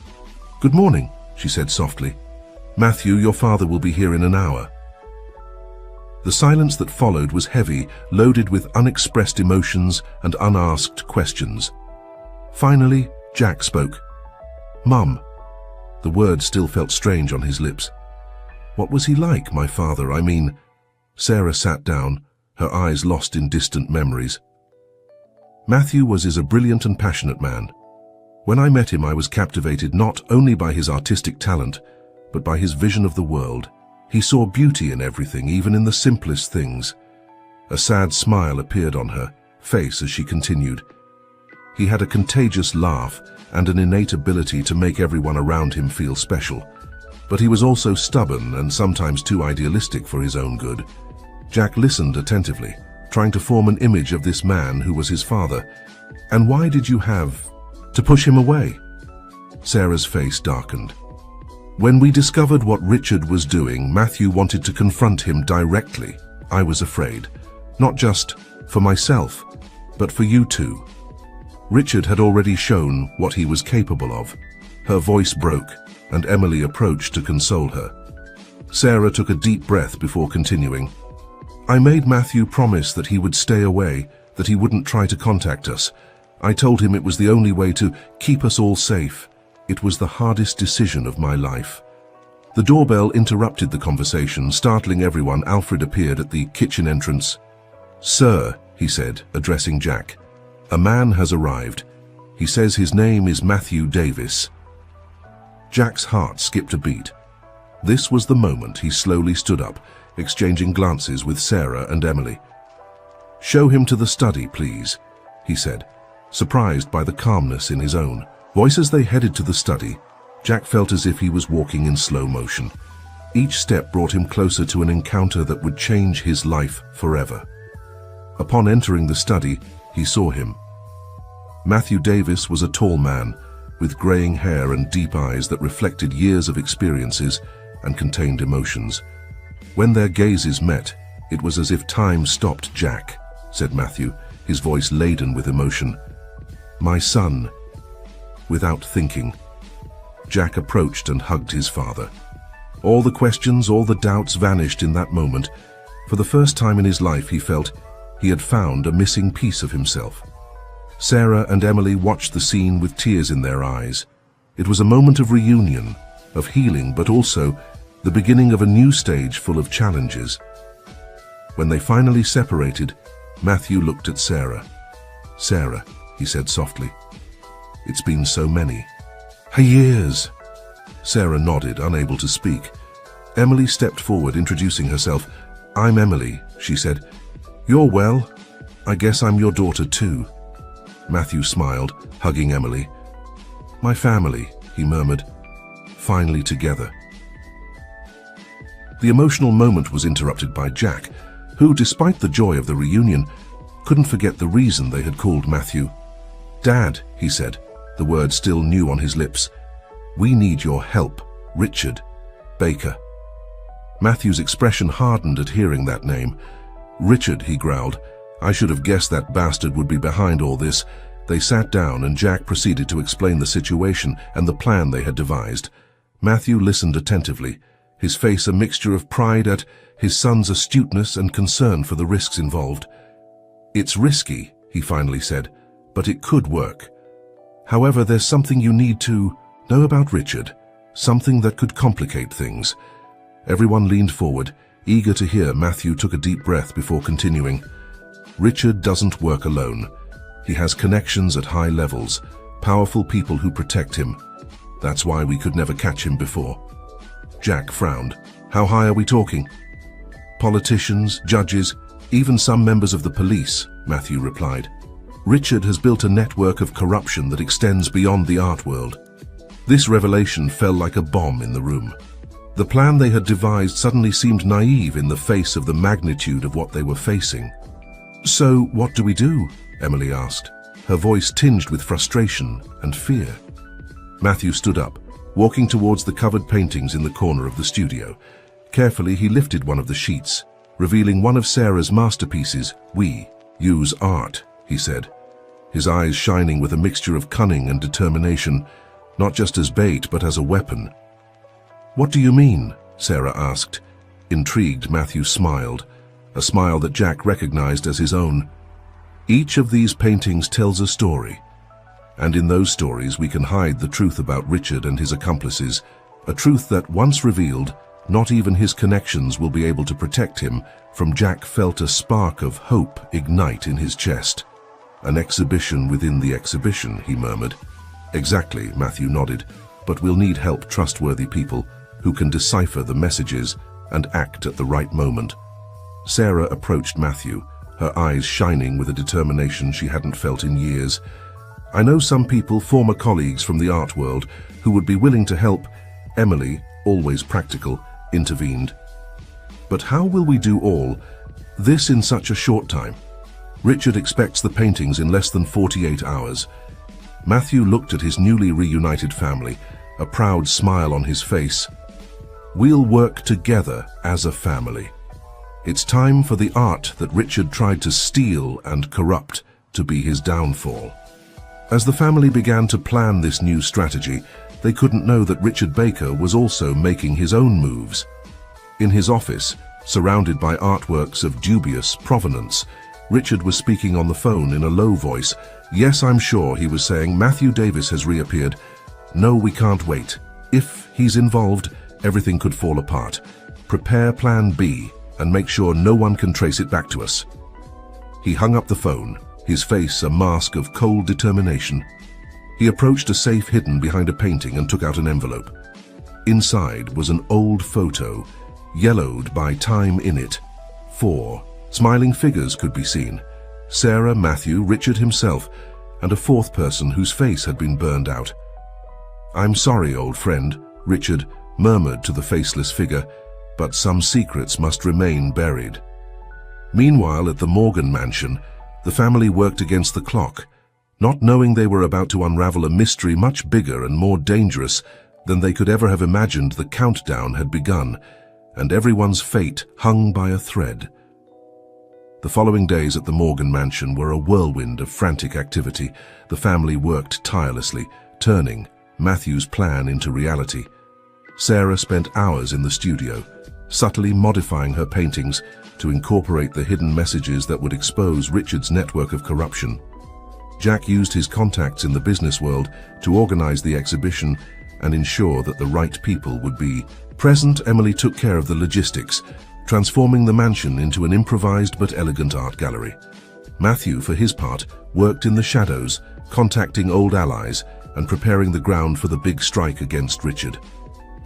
"Good morning," she said softly. "Matthew, your father will be here in an hour." The silence that followed was heavy, loaded with unexpressed emotions and unasked questions. Finally, Jack spoke. "Mum." The word still felt strange on his lips. "What was he like, my father? I mean..." Sarah sat down, her eyes lost in distant memories. "Matthew was a brilliant and passionate man. When I met him, I was captivated not only by his artistic talent, but by his vision of the world. He saw beauty in everything, even in the simplest things." A sad smile appeared on her face as she continued. "He had a contagious laugh and an innate ability to make everyone around him feel special. But he was also stubborn and sometimes too idealistic for his own good." Jack listened attentively, trying to form an image of this man who was his father. "And why did you have to push him away?" Sarah's face darkened. "When we discovered what Richard was doing, Matthew wanted to confront him directly. I was afraid, not just for myself, but for you too. Richard had already shown what he was capable of." Her voice broke, and Emily approached to console her. Sarah took a deep breath before continuing. "I made Matthew promise that he would stay away, that he wouldn't try to contact us. I told him it was the only way to keep us all safe. It was the hardest decision of my life." The doorbell interrupted the conversation, startling everyone. Alfred appeared at the kitchen entrance. "Sir," he said, addressing Jack, "a man has arrived. He says his name is Matthew Davis." Jack's heart skipped a beat. This was the moment he slowly stood up, exchanging glances with Sarah and Emily. "Show him to the study, please," he said, surprised by the calmness in his own voice. As they headed to the study, Jack felt as if he was walking in slow motion. Each step brought him closer to an encounter that would change his life forever. Upon entering the study, he saw him. Matthew Davis was a tall man, with graying hair and deep eyes that reflected years of experiences and contained emotions. When their gazes met, it was as if time stopped. "Jack," said Matthew, his voice laden with emotion. "My son." Without thinking, Jack approached and hugged his father. All the questions, all the doubts vanished in that moment. For the first time in his life, he felt he had found a missing piece of himself. Sarah and Emily watched the scene with tears in their eyes. It was a moment of reunion, of healing, but also the beginning of a new stage full of challenges. When they finally separated, Matthew looked at Sarah. "Sarah," he said softly, "it's been so many years." Sarah nodded, unable to speak. Emily stepped forward, introducing herself. "I'm Emily," she said. "You're well. I guess I'm your daughter too." Matthew smiled, hugging Emily. "My family," he murmured, "finally together." The emotional moment was interrupted by Jack, who, despite the joy of the reunion, couldn't forget the reason they had called Matthew. "Dad," he said, the word still new on his lips. "We need your help. Richard Baker." Matthew's expression hardened at hearing that name. "Richard," he growled. "I should have guessed that bastard would be behind all this." They sat down and Jack proceeded to explain the situation and the plan they had devised. Matthew listened attentively, his face a mixture of pride at his son's astuteness and concern for the risks involved. "It's risky," he finally said, "but it could work. However, there's something you need to know about Richard, something that could complicate things." Everyone leaned forward, eager to hear. Matthew took a deep breath before continuing. "Richard doesn't work alone. He has connections at high levels, powerful people who protect him. That's why we could never catch him before. Jack frowned. How high are we talking? Politicians, judges, even some members of the police, Matthew replied. Richard has built a network of corruption that extends beyond the art world. This revelation fell like a bomb in the room. The plan they had devised suddenly seemed naive in the face of the magnitude of what they were facing. So, what do we do? Emily asked, her voice tinged with frustration and fear. Matthew stood up, walking towards the covered paintings in the corner of the studio. Carefully, he lifted one of the sheets, revealing one of Sarah's masterpieces. We use art, he said, his eyes shining with a mixture of cunning and determination, not just as bait but as a weapon. What do you mean? Sarah asked. Intrigued, Matthew smiled, a smile that Jack recognized as his own. Each of these paintings tells a story, and in those stories we can hide the truth about Richard and his accomplices, a truth that, once revealed, not even his connections will be able to protect him from. Jack felt a spark of hope ignite in his chest. An exhibition within the exhibition, he murmured. Exactly, Matthew nodded, but we'll need help, trustworthy people who can decipher the messages and act at the right moment. Sarah approached Matthew, her eyes shining with a determination she hadn't felt in years. I know some people, former colleagues from the art world, who would be willing to help. Emily, always practical, intervened. But how will we do all this in such a short time? Richard expects the paintings in less than 48 hours. Matthew looked at his newly reunited family, a proud smile on his face. We'll work together as a family. It's time for the art that Richard tried to steal and corrupt to be his downfall. As the family began to plan this new strategy, they couldn't know that Richard Baker was also making his own moves. In his office, surrounded by artworks of dubious provenance, Richard was speaking on the phone in a low voice. Yes, I'm sure, he was saying. Matthew Davis has reappeared. No, we can't wait. If he's involved, everything could fall apart. Prepare plan B and make sure no one can trace it back to us. He hung up the phone, his face a mask of cold determination. He approached a safe hidden behind a painting and took out an envelope. Inside was an old photo, yellowed by time. In it, 4 smiling figures could be seen. Sarah, Matthew, Richard himself, and a fourth person whose face had been burned out. I'm sorry, old friend, Richard murmured to the faceless figure, but some secrets must remain buried. Meanwhile, at the Morgan mansion, the family worked against the clock, not knowing they were about to unravel a mystery much bigger and more dangerous than they could ever have imagined. The countdown had begun, and everyone's fate hung by a thread. The following days at the Morgan mansion were a whirlwind of frantic activity. The family worked tirelessly, turning Matthew's plan into reality. Sarah spent hours in the studio, subtly modifying her paintings to incorporate the hidden messages that would expose Richard's network of corruption. Jack used his contacts in the business world to organize the exhibition and ensure that the right people would be present. Emily took care of the logistics, transforming the mansion into an improvised but elegant art gallery. Matthew, for his part, worked in the shadows, contacting old allies and preparing the ground for the big strike against Richard.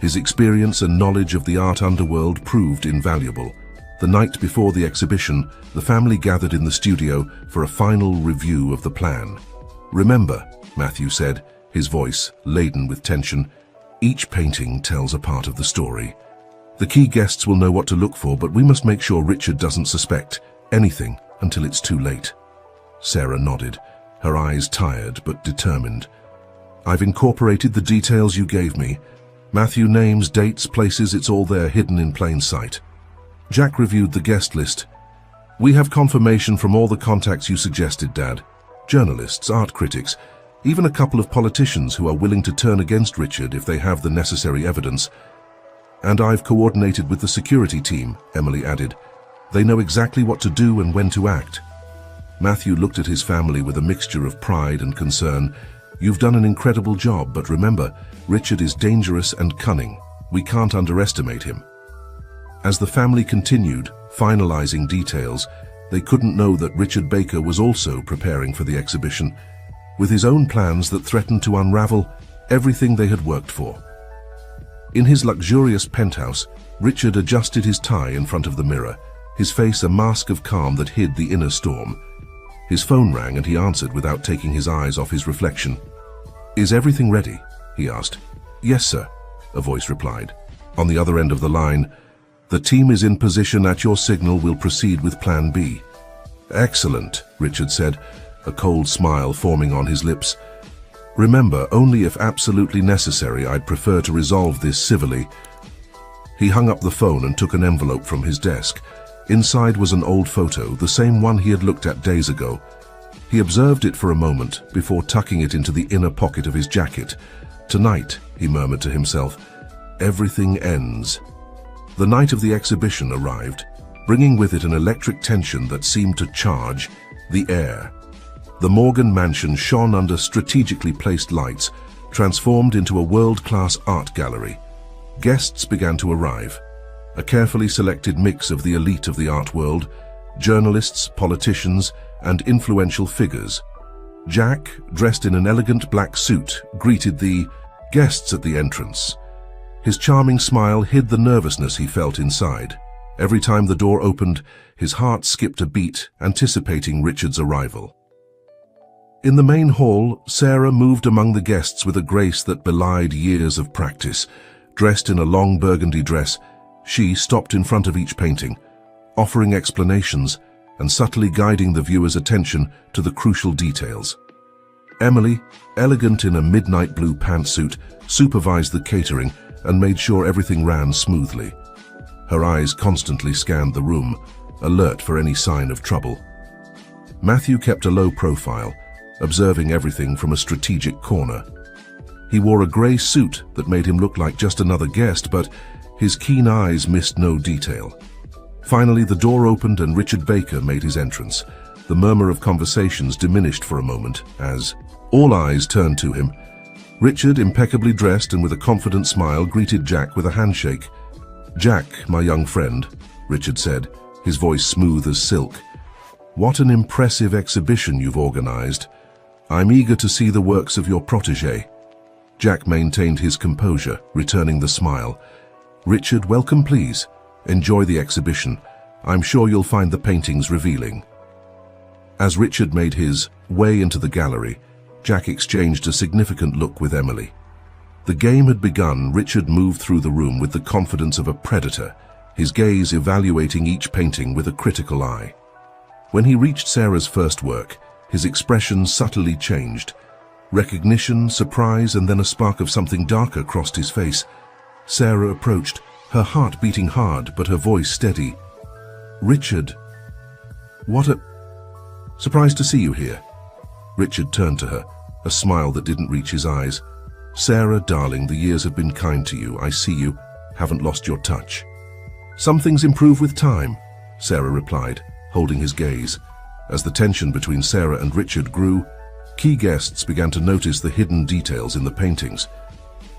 His experience and knowledge of the art underworld proved invaluable. The night before the exhibition, the family gathered in the studio for a final review of the plan. Remember, Matthew said, his voice laden with tension, each painting tells a part of the story. The key guests will know what to look for, but we must make sure Richard doesn't suspect anything until it's too late. Sarah nodded, her eyes tired but determined. I've incorporated the details you gave me. Matthew, names, dates, places, it's all there, hidden in plain sight. Jack reviewed the guest list. We have confirmation from all the contacts you suggested, Dad. Journalists, art critics, even a couple of politicians who are willing to turn against Richard if they have the necessary evidence. And I've coordinated with the security team, Emily added. They know exactly what to do and when to act. Matthew looked at his family with a mixture of pride and concern. You've done an incredible job, but remember, Richard is dangerous and cunning. We can't underestimate him. As the family continued, finalizing details, they couldn't know that Richard Baker was also preparing for the exhibition. With his own plans that threatened to unravel, everything they had worked for. In his luxurious penthouse, Richard adjusted his tie in front of the mirror, his face a mask of calm that hid the inner storm. His phone rang and he answered without taking his eyes off his reflection. "Is everything ready?" he asked. "Yes, sir," a voice replied. On the other end of the line, "The team is in position. At your signal, we'll proceed with Plan B." "Excellent," Richard said, a cold smile forming on his lips. "Remember, only if absolutely necessary. I'd prefer to resolve this civilly." He hung up the phone and took an envelope from his desk. Inside was an old photo, the same one he had looked at days ago. He observed it for a moment before tucking it into the inner pocket of his jacket. "Tonight," he murmured to himself, "everything ends." The night of the exhibition arrived, bringing with it an electric tension that seemed to charge the air. The Morgan mansion shone under strategically placed lights, transformed into a world-class art gallery. Guests began to arrive, a carefully selected mix of the elite of the art world, journalists, politicians, and influential figures. Jack, dressed in an elegant black suit, greeted the guests at the entrance. His charming smile hid the nervousness he felt inside. Every time the door opened, his heart skipped a beat, anticipating Richard's arrival. In the main hall, Sarah moved among the guests with a grace that belied years of practice. Dressed in a long burgundy dress, she stopped in front of each painting, offering explanations and subtly guiding the viewer's attention to the crucial details. Emily, elegant in a midnight blue pantsuit, supervised the catering and made sure everything ran smoothly. Her eyes constantly scanned the room, alert for any sign of trouble. Matthew kept a low profile, observing everything from a strategic corner. He wore a grey suit that made him look like just another guest, but his keen eyes missed no detail. Finally, the door opened and Richard Baker made his entrance. The murmur of conversations diminished for a moment as all eyes turned to him. Richard, impeccably dressed and with a confident smile, greeted Jack with a handshake. "Jack, my young friend," Richard said, his voice smooth as silk. "What an impressive exhibition you've organized. I'm eager to see the works of your protégé." Jack maintained his composure, returning the smile. "Richard, welcome please. Enjoy the exhibition. I'm sure you'll find the paintings revealing." As Richard made his way into the gallery, Jack exchanged a significant look with Emily. The game had begun. Richard moved through the room with the confidence of a predator, his gaze evaluating each painting with a critical eye. When he reached Sarah's first work, his expression subtly changed. Recognition, surprise, and then a spark of something darker crossed his face. Sarah approached, her heart beating hard, but her voice steady. "Richard, what a... surprised to see you here." Richard turned to her, a smile that didn't reach his eyes. "Sarah, darling, the years have been kind to you. I see you haven't lost your touch." "Some things improve with time," Sarah replied, holding his gaze. As the tension between Sarah and Richard grew, key guests began to notice the hidden details in the paintings.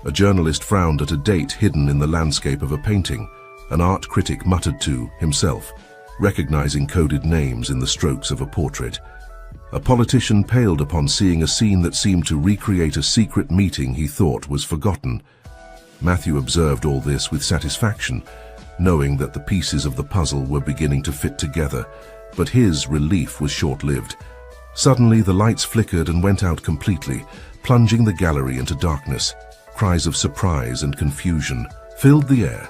A journalist frowned at a date hidden in the landscape of a painting. An art critic muttered to himself, recognizing coded names in the strokes of a portrait. A politician paled upon seeing a scene that seemed to recreate a secret meeting he thought was forgotten. Matthew observed all this with satisfaction, knowing that the pieces of the puzzle were beginning to fit together, but his relief was short-lived. Suddenly, the lights flickered and went out completely, plunging the gallery into darkness. Cries of surprise and confusion filled the air.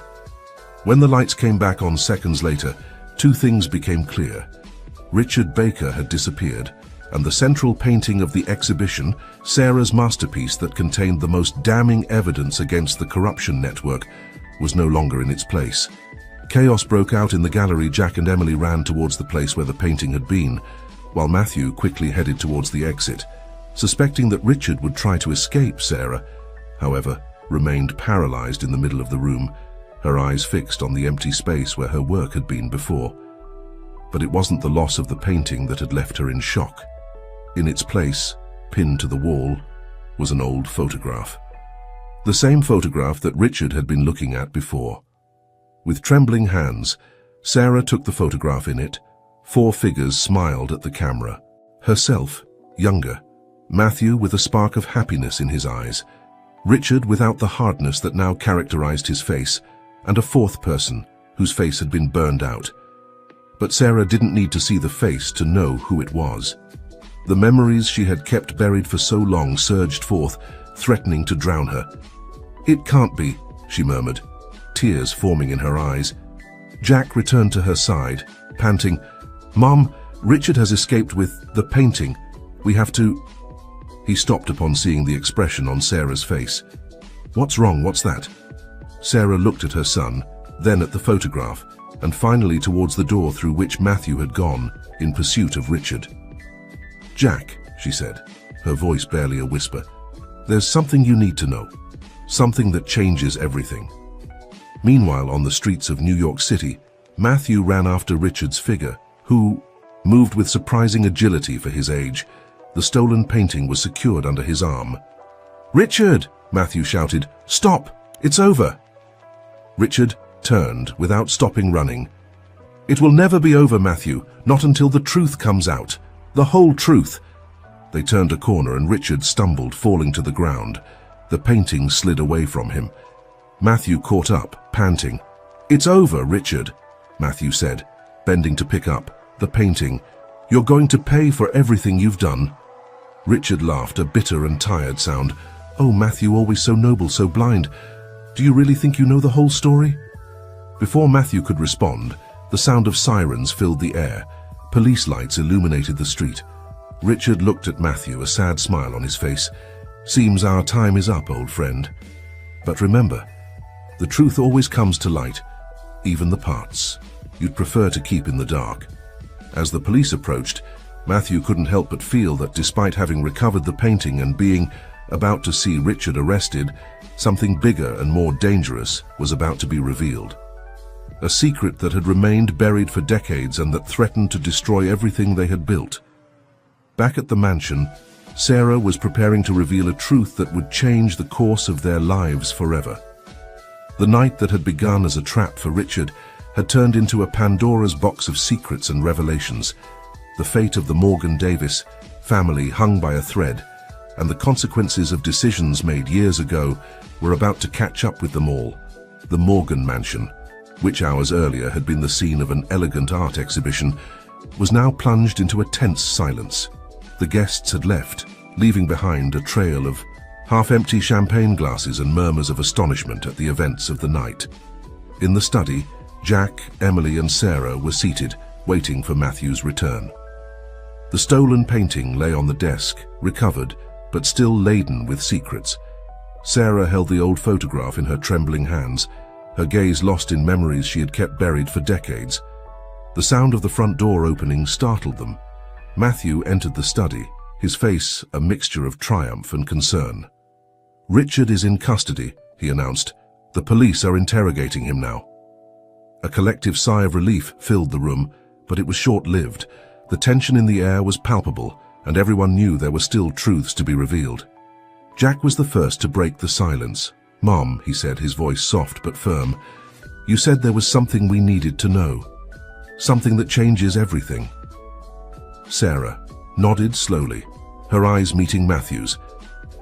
When the lights came back on seconds later, two things became clear. Richard Baker had disappeared, and the central painting of the exhibition, Sarah's masterpiece that contained the most damning evidence against the corruption network, was no longer in its place. Chaos broke out in the gallery. Jack and Emily ran towards the place where the painting had been, while Matthew quickly headed towards the exit. Suspecting that Richard would try to escape, Sarah, however, remained paralyzed in the middle of the room, her eyes fixed on the empty space where her work had been before. But it wasn't the loss of the painting that had left her in shock. In its place, pinned to the wall, was an old photograph. The same photograph that Richard had been looking at before. With trembling hands, Sarah took the photograph. In it, 4 figures smiled at the camera. Herself, younger, Matthew with a spark of happiness in his eyes, Richard without the hardness that now characterized his face, and a fourth person whose face had been burned out. But Sarah didn't need to see the face to know who it was. The memories she had kept buried for so long surged forth, threatening to drown her. "It can't be," she murmured, tears forming in her eyes. Jack returned to her side, panting, "Mom, Richard has escaped with the painting. We have to—" He stopped upon seeing the expression on Sarah's face. "What's wrong? What's that?" Sarah looked at her son, then at the photograph, and finally towards the door through which Matthew had gone in pursuit of Richard. "Jack," she said, her voice barely a whisper, "there's something you need to know. Something that changes everything." Meanwhile, on the streets of New York City, Matthew ran after Richard's figure, who moved with surprising agility for his age. The stolen painting was secured under his arm. "Richard!" Matthew shouted. "Stop! It's over!" Richard turned without stopping running. "It will never be over, Matthew, not until the truth comes out. The whole truth." They turned a corner and Richard stumbled, falling to the ground. The painting slid away from him. Matthew caught up, panting. "It's over, Richard," Matthew said, bending to pick up the painting. "You're going to pay for everything you've done." Richard laughed, a bitter and tired sound. "Oh, Matthew, always so noble, so blind. Do you really think you know the whole story?" Before Matthew could respond, the sound of sirens filled the air. Police lights illuminated the street. Richard looked at Matthew, a sad smile on his face. "Seems our time is up, old friend. But remember, the truth always comes to light, even the parts you'd prefer to keep in the dark." As the police approached, Matthew couldn't help but feel that despite having recovered the painting and being about to see Richard arrested, something bigger and more dangerous was about to be revealed. A secret that had remained buried for decades and that threatened to destroy everything they had built. Back at the mansion, Sarah was preparing to reveal a truth that would change the course of their lives forever. The night that had begun as a trap for Richard had turned into a Pandora's box of secrets and revelations. The fate of the Morgan Davis family hung by a thread, and the consequences of decisions made years ago were about to catch up with them all. The Morgan mansion, which hours earlier had been the scene of an elegant art exhibition, was now plunged into a tense silence. The guests had left, leaving behind a trail of half-empty champagne glasses and murmurs of astonishment at the events of the night. In the study, Jack, Emily and Sarah were seated, waiting for Matthew's return. The stolen painting lay on the desk, recovered, but still laden with secrets. Sarah held the old photograph in her trembling hands, her gaze lost in memories she had kept buried for decades. The sound of the front door opening startled them. Matthew entered the study, his face a mixture of triumph and concern. "Richard is in custody," he announced. "The police are interrogating him now." A collective sigh of relief filled the room, but it was short-lived. The tension in the air was palpable, and everyone knew there were still truths to be revealed. Jack was the first to break the silence. "Mom," he said, his voice soft but firm, "you said there was something we needed to know. Something that changes everything." Sarah nodded slowly, her eyes meeting Matthew's.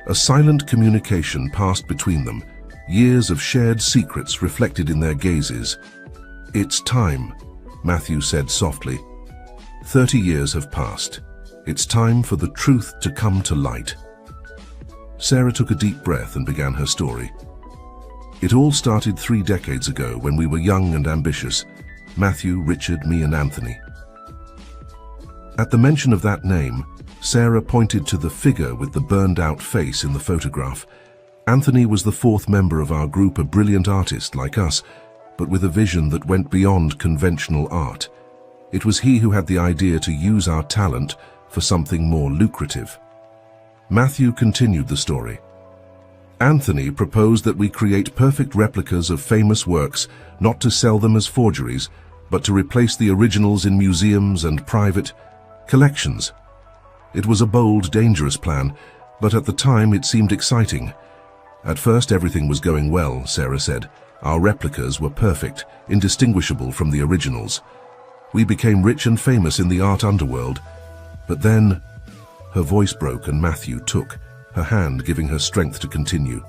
A silent communication passed between them, years of shared secrets reflected in their gazes. "It's time," Matthew said softly. 30 years have passed. It's time for the truth to come to light." Sarah took a deep breath and began her story. "It all started 3 decades ago when we were young and ambitious. Matthew, Richard, me and Anthony." At the mention of that name, Sarah pointed to the figure with the burned-out face in the photograph. Anthony was the 4th member of our group, a brilliant artist like us, but with a vision that went beyond conventional art. It was he who had the idea to use our talent for something more lucrative. Matthew continued the story. "Anthony proposed that we create perfect replicas of famous works, not to sell them as forgeries, but to replace the originals in museums and private collections. It was a bold, dangerous plan, but at the time it seemed exciting. At first everything was going well," Sarah said. "Our replicas were perfect, indistinguishable from the originals. We became rich and famous in the art underworld. But then—" Her voice broke and Matthew took, her hand giving her strength to continue.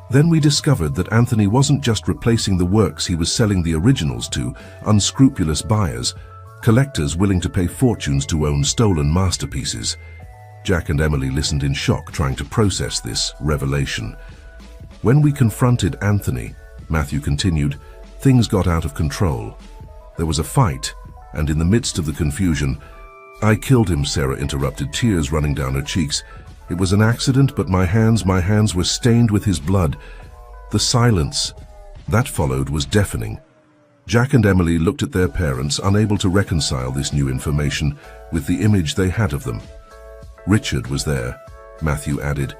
Then we discovered that Anthony wasn't just replacing the works he was selling the originals to unscrupulous buyers, collectors willing to pay fortunes to own stolen masterpieces. Jack and Emily listened in shock, trying to process this revelation. When we confronted Anthony, Matthew continued, things got out of control. There was a fight, and in the midst of the confusion, I killed him, Sarah interrupted, tears running down her cheeks. It was an accident, but my hands were stained with his blood. The silence that followed was deafening. Jack and Emily looked at their parents, unable to reconcile this new information with the image they had of them. Richard was there, Matthew added.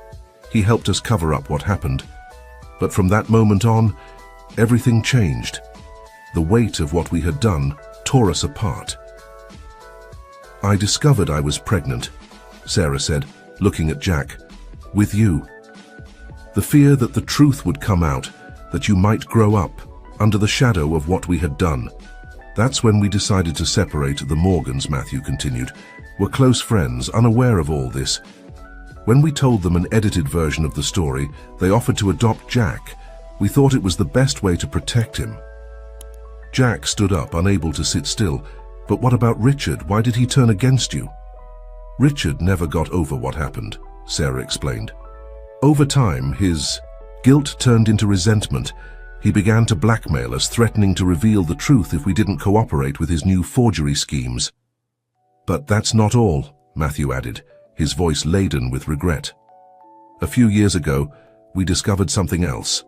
He helped us cover up what happened. But from that moment on, everything changed. The weight of what we had done tore us apart. I discovered I was pregnant, Sarah said, looking at Jack. With you. The fear that the truth would come out, that you might grow up under the shadow of what we had done. That's when we decided to separate. The Morgans, Matthew continued, were close friends, unaware of all this. When we told them an edited version of the story, they offered to adopt Jack. We thought it was the best way to protect him. Jack stood up, unable to sit still. But what about Richard? Why did he turn against you? Richard never got over what happened, Sarah explained. Over time, his guilt turned into resentment. He began to blackmail us, threatening to reveal the truth if we didn't cooperate with his new forgery schemes. But that's not all, Matthew added, his voice laden with regret. A few years ago, we discovered something else.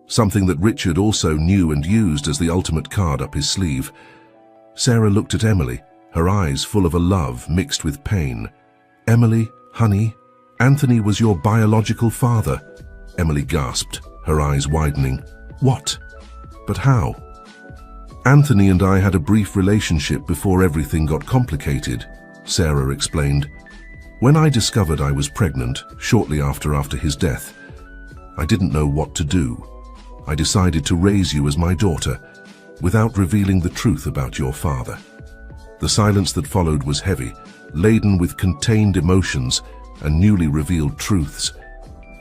Something that Richard also knew and used as the ultimate card up his sleeve. Sarah looked at Emily, her eyes full of a love mixed with pain. Emily, honey, Anthony was your biological father. Emily gasped, her eyes widening. What? But how? Anthony and I had a brief relationship before everything got complicated, Sarah explained. When I discovered I was pregnant, shortly after his death, I didn't know what to do. I decided to raise you as my daughter, without revealing the truth about your father. The silence that followed was heavy, laden with contained emotions and newly revealed truths.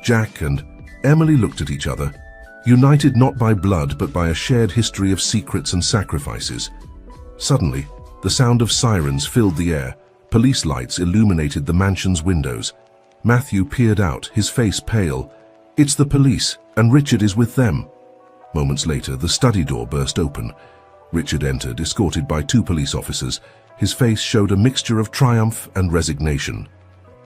Jack and Emily looked at each other, united not by blood but by a shared history of secrets and sacrifices. Suddenly, the sound of sirens filled the air. Police lights illuminated the mansion's windows. Matthew peered out, his face pale. It's the police, and Richard is with them. Moments later, the study door burst open. Richard entered, escorted by 2 police officers. His face showed a mixture of triumph and resignation.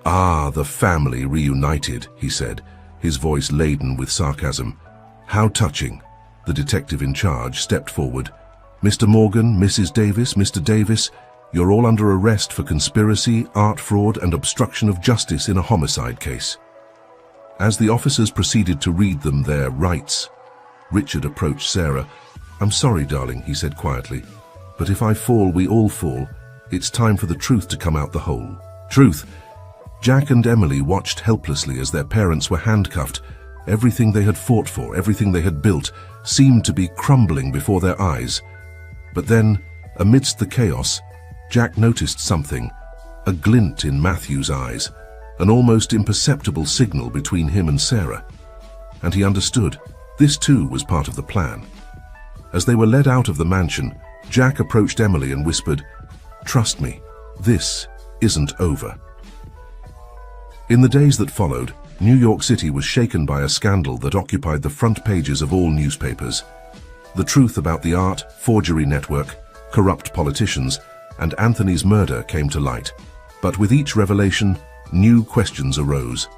Ah, the family reunited, he said, his voice laden with sarcasm. How touching. The detective in charge stepped forward. Mr. Morgan, Mrs. Davis, Mr. Davis, you're all under arrest for conspiracy, art fraud, and obstruction of justice in a homicide case. As the officers proceeded to read them their rights, Richard approached Sarah. I'm sorry, darling, he said quietly, but if I fall, we all fall. It's time for the truth to come out the hole. Truth. Jack and Emily watched helplessly as their parents were handcuffed. Everything they had fought for, everything they had built, seemed to be crumbling before their eyes. But then, amidst the chaos, Jack noticed something, a glint in Matthew's eyes, an almost imperceptible signal between him and Sarah. And he understood. This too was part of the plan. As they were led out of the mansion, Jack approached Emily and whispered, "Trust me, this isn't over." In the days that followed, New York City was shaken by a scandal that occupied the front pages of all newspapers. The truth about the art forgery network, corrupt politicians, and Anthony's murder came to light. But with each revelation, new questions arose.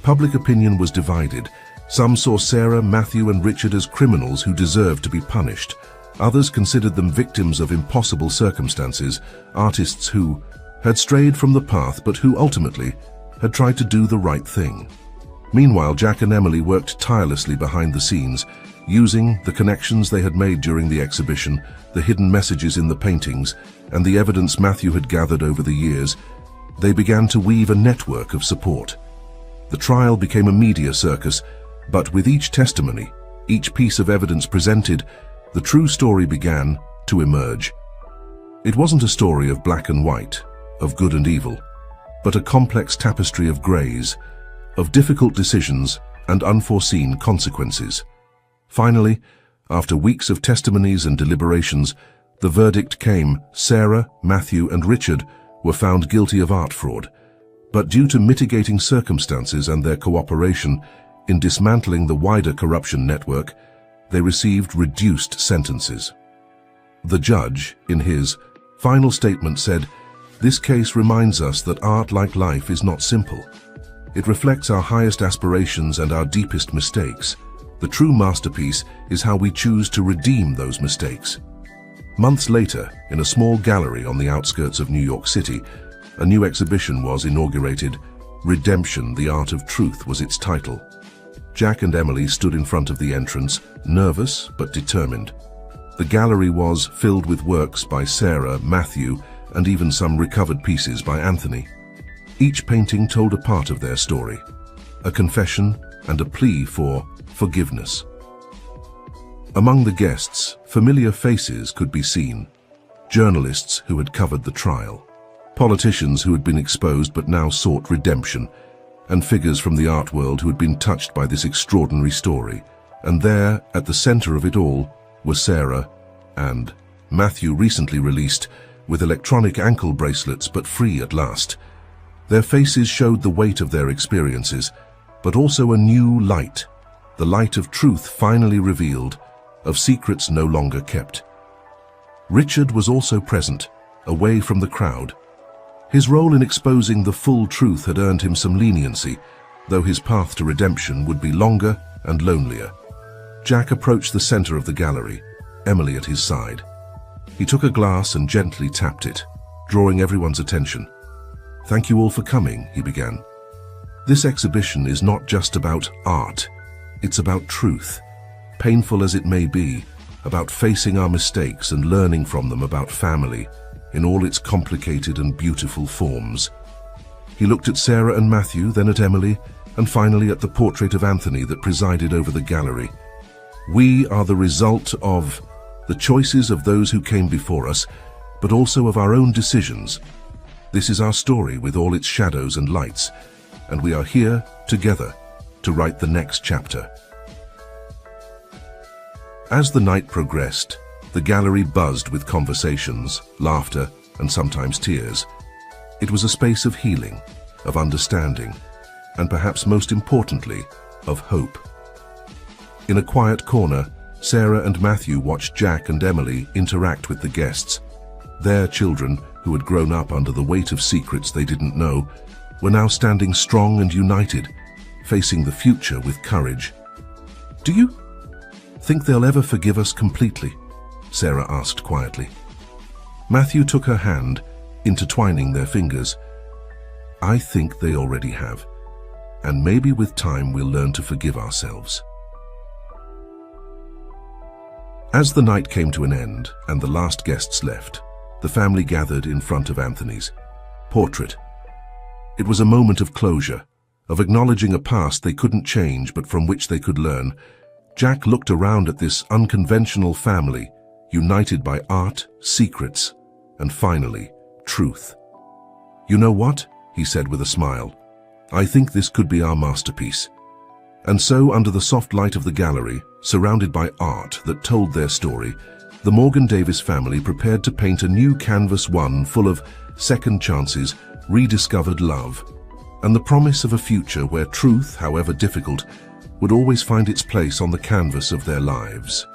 Public opinion was divided. Some saw Sarah, Matthew, and Richard as criminals who deserved to be punished. Others considered them victims of impossible circumstances, artists who had strayed from the path but who ultimately had tried to do the right thing. Meanwhile, Jack and Emily worked tirelessly behind the scenes, using the connections they had made during the exhibition, the hidden messages in the paintings, and the evidence Matthew had gathered over the years. They began to weave a network of support. The trial became a media circus, but with each testimony, each piece of evidence presented, the true story began to emerge. It wasn't a story of black and white, of good and evil, but a complex tapestry of grays, of difficult decisions and unforeseen consequences. Finally, after weeks of testimonies and deliberations, the verdict came. Sarah, Matthew, and Richard were found guilty of art fraud, but due to mitigating circumstances and their cooperation in dismantling the wider corruption network, they received reduced sentences. The judge, in his final statement, said, "This case reminds us that art, like life, is not simple. It reflects our highest aspirations and our deepest mistakes. The true masterpiece is how we choose to redeem those mistakes." Months later, in a small gallery on the outskirts of New York City, a new exhibition was inaugurated. Redemption, the Art of Truth was its title. Jack and Emily stood in front of the entrance, nervous but determined. The gallery was filled with works by Sarah, Matthew, and even some recovered pieces by Anthony. Each painting told a part of their story, a confession and a plea for forgiveness. Among the guests, familiar faces could be seen. Journalists who had covered the trial, politicians who had been exposed but now sought redemption, and figures from the art world who had been touched by this extraordinary story. And there, at the center of it all, were Sarah and Matthew, recently released, with electronic ankle bracelets but free at last. Their faces showed the weight of their experiences, but also a new light, the light of truth finally revealed, of secrets no longer kept. Richard was also present, away from the crowd. His role in exposing the full truth had earned him some leniency, though his path to redemption would be longer and lonelier. Jack approached the center of the gallery, Emily at his side. He took a glass and gently tapped it, drawing everyone's attention. "Thank you all for coming," he began. "This exhibition is not just about art. It's about truth, painful as it may be, about facing our mistakes and learning from them, about family, in all its complicated and beautiful forms." He looked at Sarah and Matthew, then at Emily, and finally at the portrait of Anthony that presided over the gallery. "We are the result of the choices of those who came before us, but also of our own decisions. This is our story with all its shadows and lights, and we are here together to write the next chapter." As the night progressed, the gallery buzzed with conversations, laughter, and sometimes tears. It was a space of healing, of understanding, and perhaps most importantly, of hope. In a quiet corner, Sarah and Matthew watched Jack and Emily interact with the guests. Their children, who had grown up under the weight of secrets they didn't know, were now standing strong and united, facing the future with courage. "Do you think they'll ever forgive us completely?" Sarah asked quietly. Matthew took her hand, intertwining their fingers. "I think they already have, and maybe with time we'll learn to forgive ourselves." As the night came to an end and the last guests left, the family gathered in front of Anthony's portrait. It was a moment of closure, of acknowledging a past they couldn't change but from which they could learn. Jack looked around at this unconventional family, united by art, secrets, and finally, truth. "You know what?" he said with a smile. "I think this could be our masterpiece." And so, under the soft light of the gallery, surrounded by art that told their story, the Morgan Davis family prepared to paint a new canvas, one full of second chances, rediscovered love, and the promise of a future where truth, however difficult, would always find its place on the canvas of their lives.